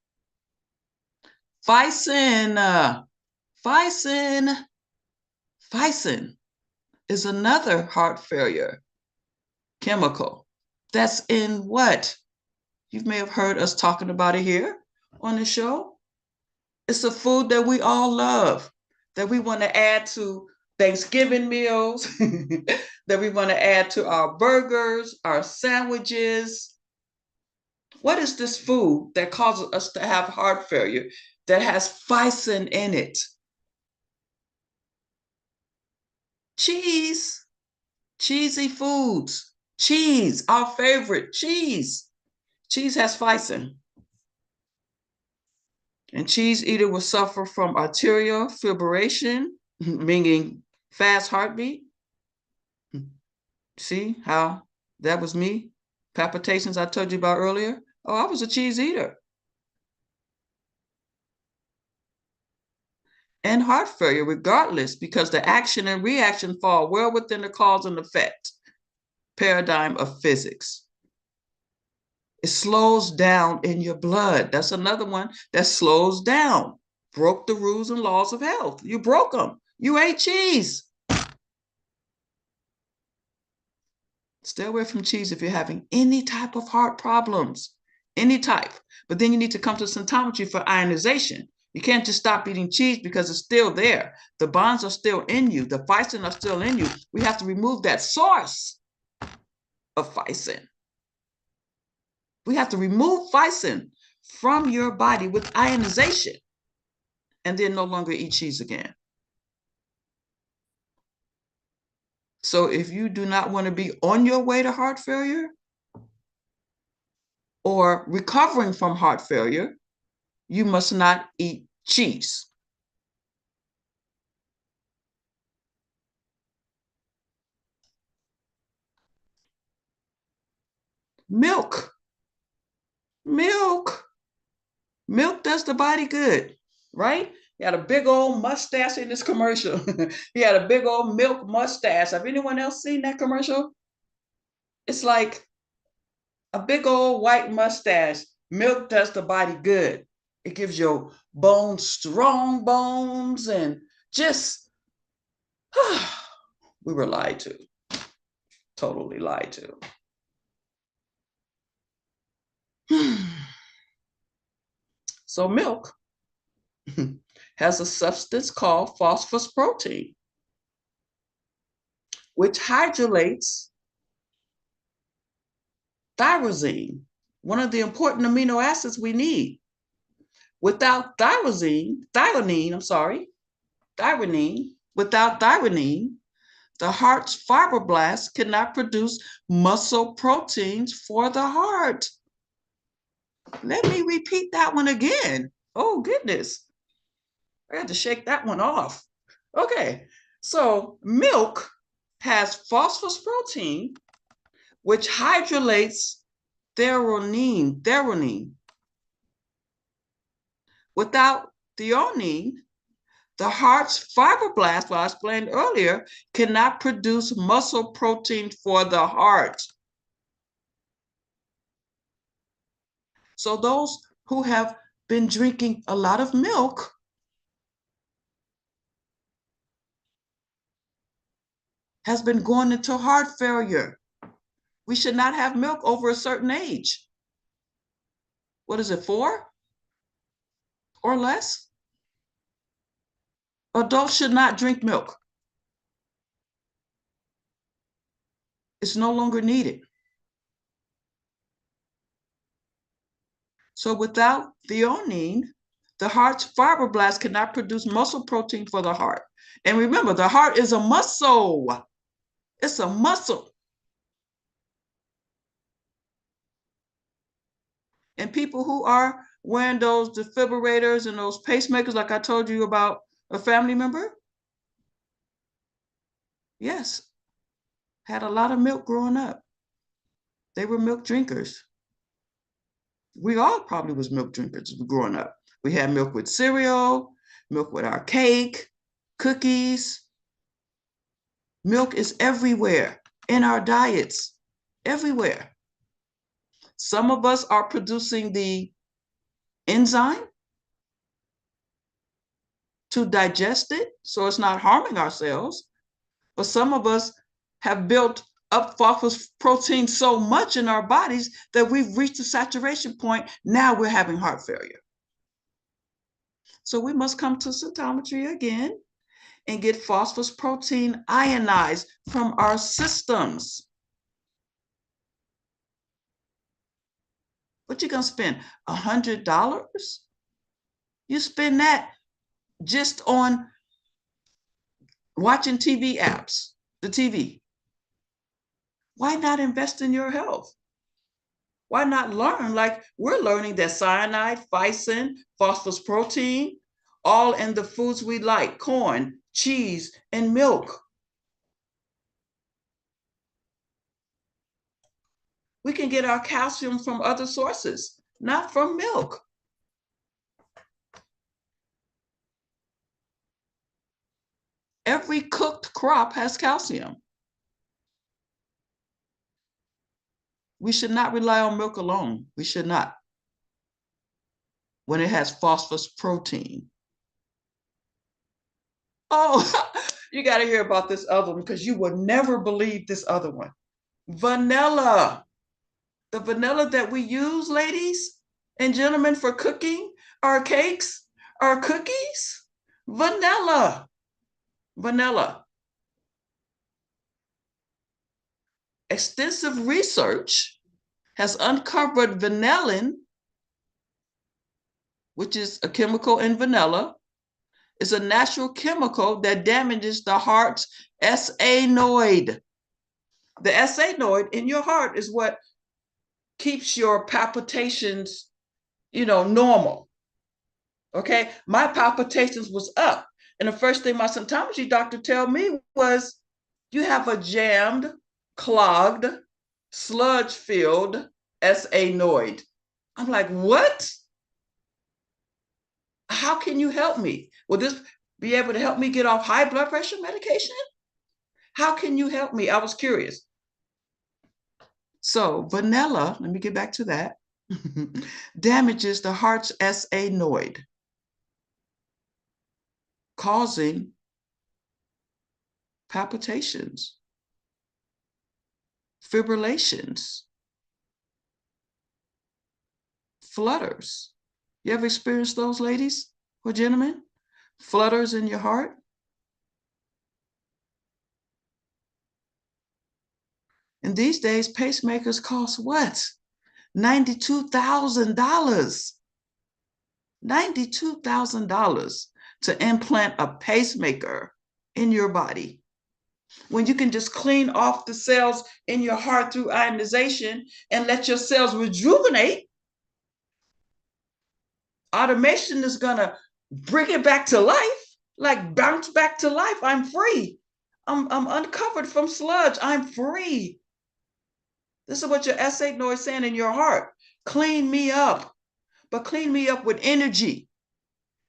Ficin. Ficin is another heart failure chemical. That's in what? You may have heard us talking about it here on the show. It's a food that we all love, that we want to add to Thanksgiving meals, that we want to add to our burgers, our sandwiches. What is this food that causes us to have heart failure that has ficin in it? Cheese. Cheesy foods. Cheese, our favorite, cheese. Cheese has ficin. And cheese eater will suffer from arterial fibrillation, meaning fast heartbeat. See how that was me? Palpitations I told you about earlier. Oh, I was a cheese eater. And heart failure, regardless, because the action and reaction fall well within the cause and effect paradigm of physics. It slows down in your blood. That's another one that slows down. Broke the rules and laws of health. You broke them. You ate cheese. Stay away from cheese if you're having any type of heart problems, any type. But then you need to come to symptometry for ionization. You can't just stop eating cheese because it's still there. The bonds are still in you. The ficin are still in you. We have to remove that source of ficin. We have to remove ficin from your body with ionization and then no longer eat cheese again. So if you do not want to be on your way to heart failure or recovering from heart failure, you must not eat cheese. Milk. Milk does the body good, right? He had a big old mustache in this commercial. He had a big old milk mustache. Have anyone else seen that commercial? It's like a big old white mustache. Milk does the body good. It gives your bones strong bones and just, we were lied to. Totally lied to. So milk has a substance called phosphorus protein, which hydrolyzes tyrosine, one of the important amino acids we need. Without thyrosine, thymine, Without thymine, the heart's fibroblasts cannot produce muscle proteins for the heart. Let me repeat that one again. Oh, goodness. I had to shake that one off. Okay, so milk has phosphorus protein, which hydrolyzes threonine. Without threonine, the heart's fibroblasts, well, I explained earlier, cannot produce muscle protein for the heart. So those who have been drinking a lot of milk has been going into heart failure. We should not have milk over a certain age. What is it, 4 or less? Adults should not drink milk. It's no longer needed. So without threonine, the heart's fibroblasts cannot produce muscle protein for the heart. And remember, the heart is a muscle. It's a muscle. And people who are wearing those defibrillators and those pacemakers, like I told you about a family member, yes, had a lot of milk growing up. They were milk drinkers. We all probably was milk drinkers growing up. We had milk with cereal, milk with our cake, cookies. Milk is everywhere in our diets, everywhere. Some of us are producing the enzyme to digest it, so it's not harming ourselves. But some of us have built up phosphorus protein so much in our bodies that we've reached a saturation point. Now we're having heart failure. So we must come to cytometry again and get phosphorus protein ionized from our systems. What you gonna spend? $100? You spend that just on watching TV apps, the TV. Why not invest in your health? Why not learn like we're learning that cyanide, phycin, phosphorus protein, all in the foods we like, corn, cheese, and milk. We can get our calcium from other sources, not from milk. Every cooked crop has calcium. We should not rely on milk alone. We should not. When it has phosphorus protein. Oh, you got to hear about this other one because you will never believe this other one. Vanilla. The vanilla that we use, ladies and gentlemen, for cooking our cakes, our cookies, vanilla. Vanilla. Extensive research has uncovered vanillin, which is a chemical in vanilla, is a natural chemical that damages the heart's SA node. The SA node in your heart is what keeps your palpitations, normal. Okay, my palpitations was up. And the first thing my cytometry doctor told me was, you have a jammed, clogged, sludge-filled SA node. I'm like, what? How can you help me? Will this be able to help me get off high blood pressure medication? How can you help me? I was curious. So vanilla, let me get back to that, damages the heart's SA node, causing palpitations, fibrillations, flutters. You ever experienced those, ladies or gentlemen? Flutters in your heart? And these days, pacemakers cost what? $92,000. $92,000 to implant a pacemaker. in your body. When you can just clean off the cells in your heart through ionization and let your cells rejuvenate, automation is going to bring it back to life, like bounce back to life. I'm free. I'm uncovered from sludge. I'm free. This is what your S8 noise is saying in your heart. Clean me up, but clean me up with energy.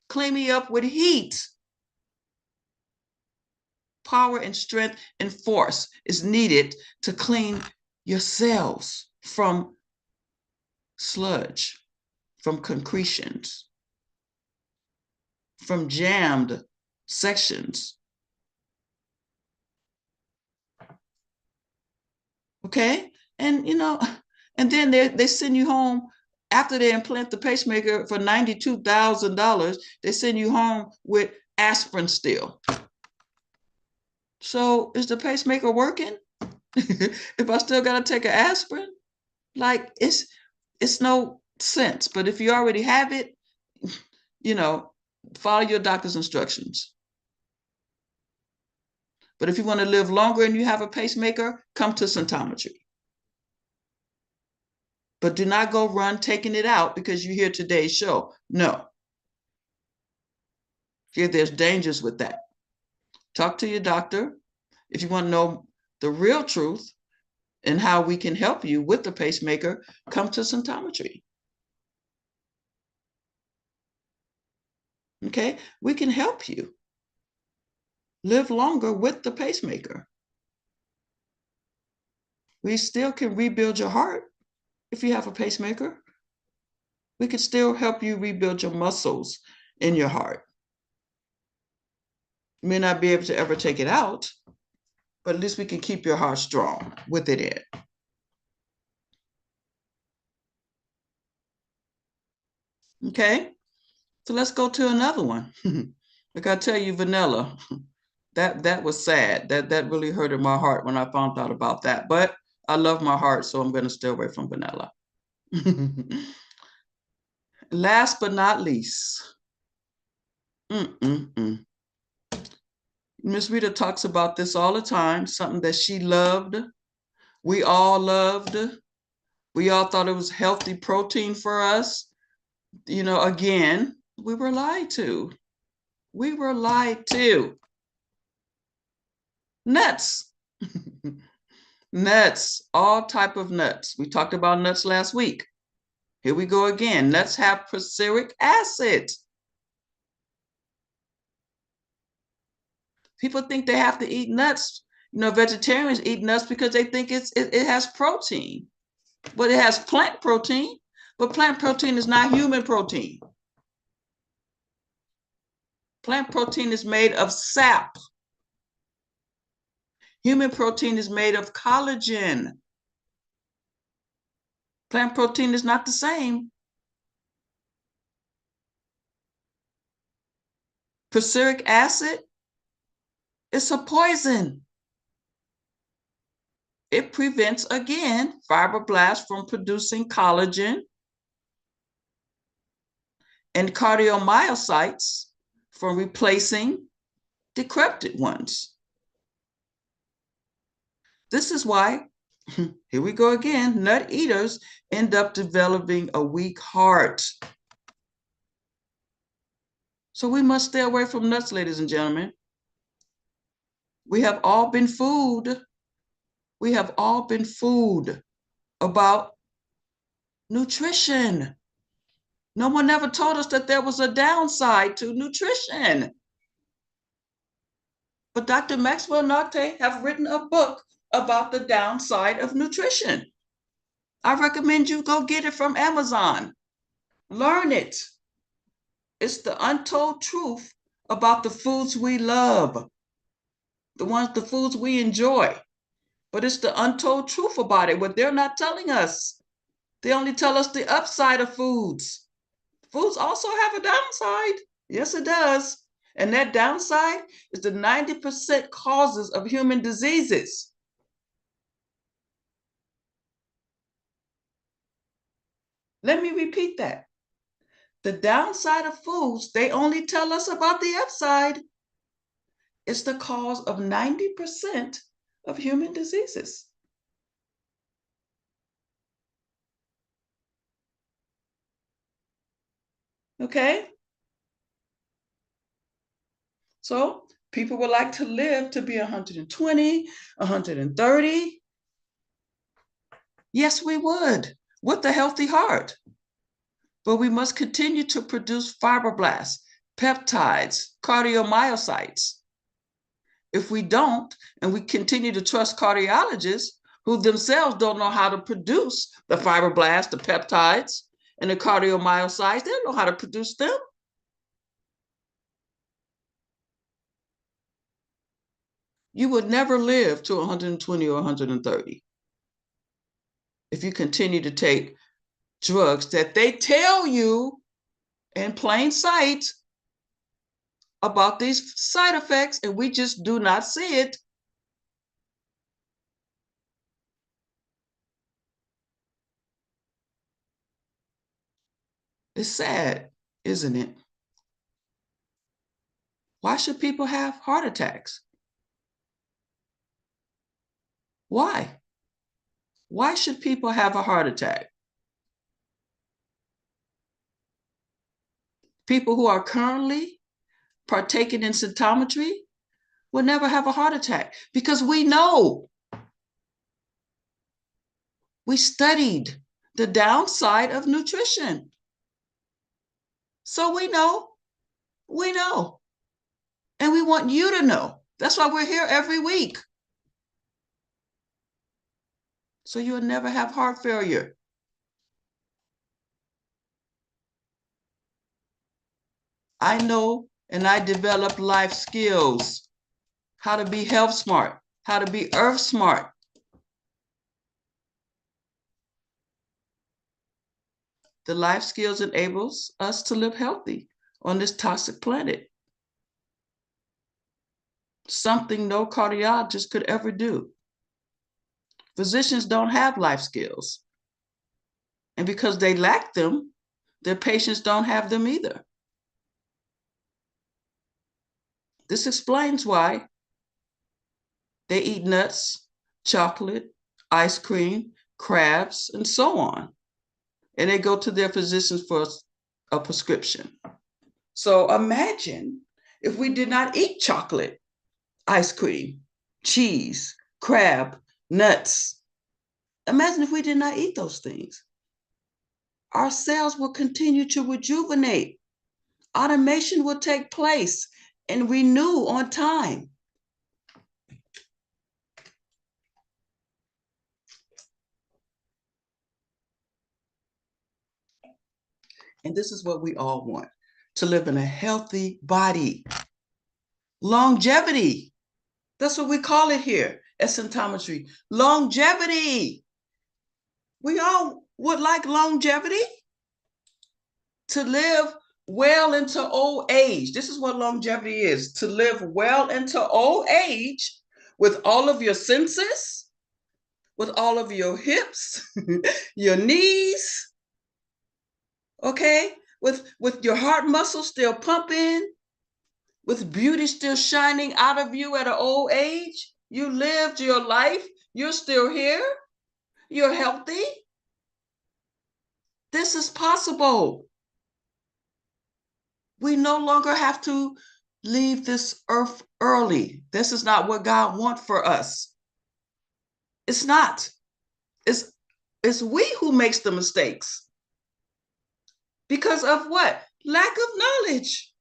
Clean me up with heat. Power and strength and force is needed to clean your cells from sludge, from concretions, from jammed sections. Okay? And and then they send you home after they implant the pacemaker for $92,000. They send you home with aspirin still. So is the pacemaker working? If I still got to take an aspirin, like it's no sense. But if you already have it, follow your doctor's instructions. But if you want to live longer and you have a pacemaker, come to symptometry. But do not go run taking it out because you hear today's show. No. Here, there's dangers with that. Talk to your doctor. If you want to know the real truth and how we can help you with the pacemaker, come to symptometry. Okay? We can help you live longer with the pacemaker. We still can rebuild your heart if you have a pacemaker. We can still help you rebuild your muscles in your heart. You may not be able to ever take it out, but at least we can keep your heart strong with it in. Okay, so let's go to another one. Like I tell you, vanilla, that was sad. That really hurted my heart when I found out about that. But I love my heart, so I'm going to stay away from vanilla. Last but not least, Miss Rita talks about this all the time, something that she loved. We all loved. We all thought it was healthy protein for us. Again, we were lied to. We were lied to. Nuts. Nuts, all type of nuts. We talked about nuts last week. Here we go again. Nuts have prussic acid. People think they have to eat nuts. Vegetarians eat nuts because they think it has protein. But it has plant protein. But plant protein is not human protein. Plant protein is made of sap. Human protein is made of collagen. Plant protein is not the same. Prussic acid, it's a poison. It prevents, again, fibroblasts from producing collagen and cardiomyocytes from replacing decrepit ones. This is why, here we go again, nut eaters end up developing a weak heart. So we must stay away from nuts, ladies and gentlemen. We have all been fooled. We have all been fooled about nutrition. No one ever told us that there was a downside to nutrition. But Dr. Maxwell Narte have written a book about the downside of nutrition. I recommend you go get it from Amazon. Learn it. It's the untold truth about the foods we love, the foods we enjoy. But it's the untold truth about it, what they're not telling us. They only tell us the upside of foods. Foods also have a downside. Yes, it does. And that downside is the 90% causes of human diseases. Let me repeat that. The downside of foods, they only tell us about the upside. It's the cause of 90% of human diseases. Okay? So people would like to live to be 120, 130. Yes, we would, with a healthy heart. But we must continue to produce fibroblasts, peptides, cardiomyocytes. If we don't, and we continue to trust cardiologists who themselves don't know how to produce the fibroblasts, the peptides, and the cardiomyocytes, they don't know how to produce them. You would never live to 120 or 130 if you continue to take drugs that they tell you in plain sight about these side effects, and we just do not see it. It's sad, isn't it? Why should people have heart attacks? Why? Why should people have a heart attack? People who are currently partaking in symptometry will never have a heart attack because we know. We studied the downside of nutrition. So we know. And we want you to know. That's why we're here every week. So you'll never have heart failure. I know, and I developed life skills, how to be health smart, how to be earth smart. The life skills enables us to live healthy on this toxic planet. Something no cardiologist could ever do. Physicians don't have life skills. And because they lack them, their patients don't have them either. This explains why they eat nuts, chocolate, ice cream, crabs, and so on. And they go to their physicians for a prescription. So imagine if we did not eat chocolate, ice cream, cheese, crab, nuts. Imagine if we did not eat those things. Our cells will continue to rejuvenate. Automation will take place and renew on time. And this is what we all want, to live in a healthy body. Longevity. That's what we call it here at Symptometry. Longevity. We all would like longevity, to live well into old age. This is what longevity is, to live well into old age with all of your senses, with all of your hips, your knees, okay? With your heart muscles still pumping, with beauty still shining out of you at an old age. You lived your life, you're still here, you're healthy. This is possible. We no longer have to leave this earth early. This is not what God wants for us. It's not. It's we who makes the mistakes. Because of what? Lack of knowledge.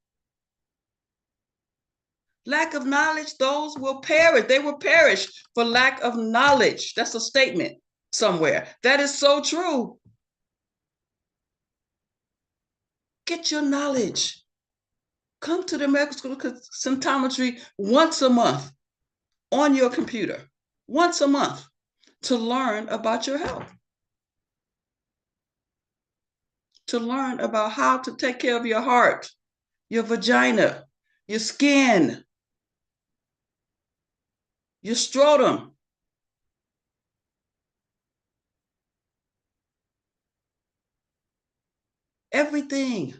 Lack of knowledge, those will perish. They will perish for lack of knowledge. That's a statement somewhere. That is so true. Get your knowledge. Come to the American School of Symptometry once a month on your computer, once a month, to learn about your health, to learn about how to take care of your heart, your vagina, your skin, your scrotum, everything,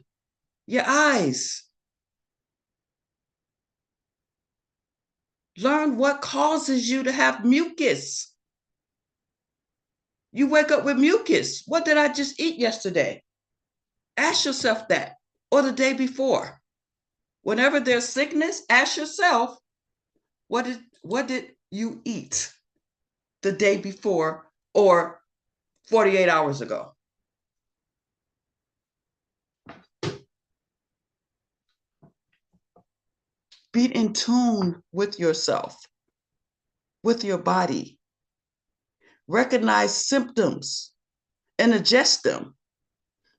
your eyes. Learn what causes you to have mucus. You wake up with mucus. What did I just eat yesterday? Ask yourself that, or the day before. Whenever there's sickness, ask yourself, what did you eat the day before or 48 hours ago? Be in tune with yourself, with your body. Recognize symptoms and adjust them.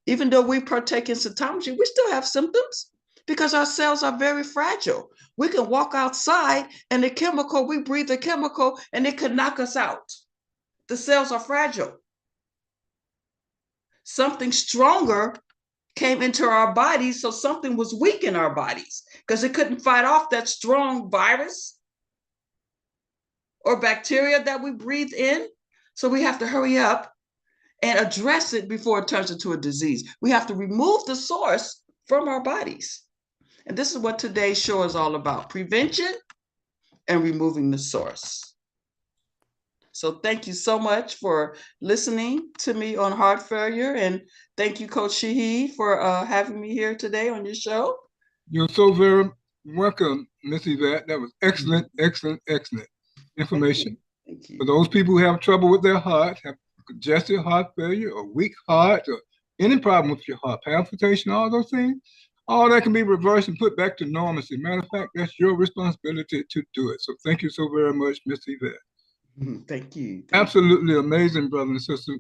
Even though we partake in cytometry, we still have symptoms because our cells are very fragile. We can walk outside and the chemical, we breathe a chemical and it could knock us out. The cells are fragile. Something stronger came into our bodies, so something was weak in our bodies because it couldn't fight off that strong virus or bacteria that we breathe in. So we have to hurry up and address it before it turns into a disease. We have to remove the source from our bodies. And this is what today's show is all about: prevention and removing the source. So thank you so much for listening to me on heart failure. And thank you, Coach Shaheed, for having me here today on your show. You're so very welcome, Miss Yvette. That was excellent, excellent, excellent information. Thank you. For those people who have trouble with their heart, have congestive heart failure or weak heart or any problem with your heart, palpitation, all those things, all that can be reversed and put back to normalcy. Matter of fact, that's your responsibility to do it. So thank you so very much, Miss Yvette. Thank you. Absolutely amazing, brother and sister.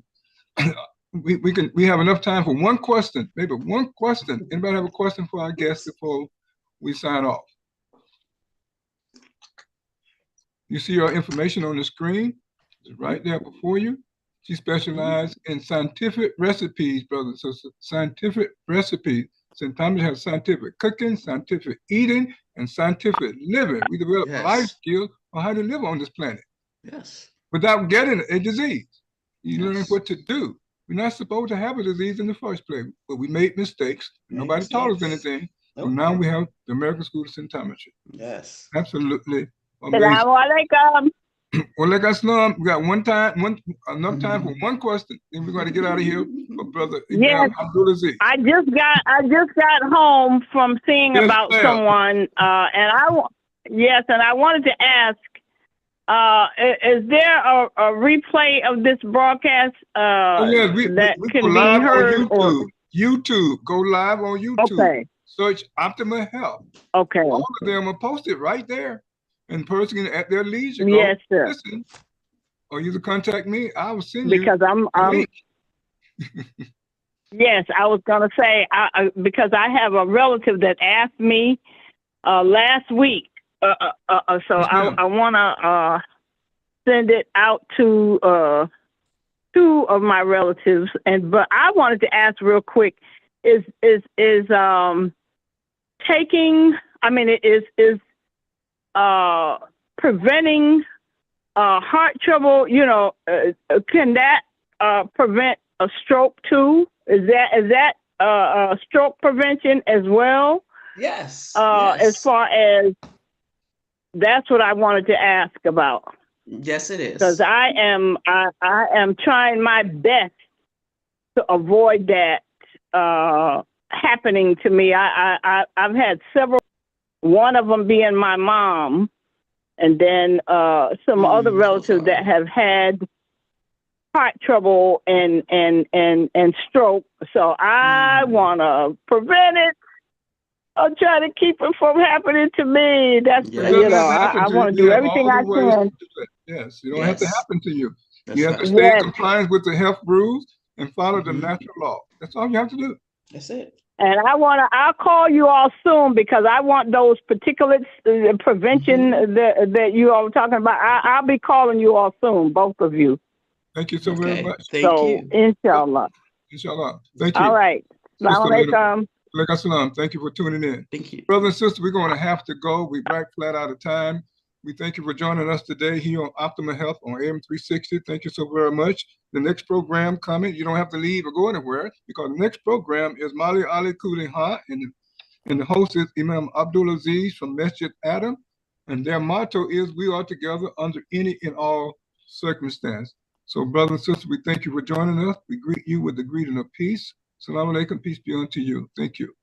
We have enough time for one question, maybe one question. Anybody have a question for our guest before we sign off? You see our information on the screen. It's right there before you. She specializes in scientific recipes, brothers and sisters. Scientific recipes. Sometimes you have scientific cooking, scientific eating, and scientific living. We develop life skills on how to live on this planet. Yes. Without getting a disease. You learn what to do. We're not supposed to have a disease in the first place, but we made mistakes. Nobody taught us anything. Nope. So now we have the American School of Symptometry. Yes. Absolutely amazing. Walaikum salam. We got enough time for one question. Then we're going to get out of here. But brother, yes, Abdul Aziz. I just got home from seeing about someone, and I wanted to ask, is there a replay of this broadcast that can be heard on YouTube? Go live on YouTube. Okay. Search Optima Health. Okay. All of them are posted right there. And person at their leisure. Yes, sir. Listen, or you can contact me. I will send you. Because I'm yes, I was gonna say because I have a relative that asked me last week. So I wanna send it out to two of my relatives, but I wanted to ask real quick: is taking? I mean, is preventing heart trouble, can that prevent a stroke too? Is that stroke prevention as well? Yes. As far as that's what I wanted to ask about. Yes, it is. Because I am trying my best to avoid that happening to me. I've had several. One of them being my mom, and then some other relatives that have had heart trouble and stroke. So I want to prevent it. I'll try to keep it from happening to me. That's I want to do everything I can. Yes, you don't have to happen to you. You have to stay in compliance with the health rules and follow the natural law. That's all you have to do. That's it. And I'll call you all soon because I want those particulates prevention that you all were talking about. I'll be calling you all soon, both of you. Thank you so very much. Thank you. Inshallah. Inshallah. Thank you. All right. Assalamu alaikum. Thank you for tuning in. Thank you. Brothers and sisters, we're going to have to go. We're back flat out of time. We thank you for joining us today here on Optima Health on AM 360. Thank you so very much. The next program coming, you don't have to leave or go anywhere because the next program is Mali Ali Cooling Hot, and the host is Imam Abdul Aziz from Masjid Adam. And their motto is, we are together under any and all circumstance. So, brothers and sisters, we thank you for joining us. We greet you with the greeting of peace. Assalamu alaikum, peace be unto you. Thank you.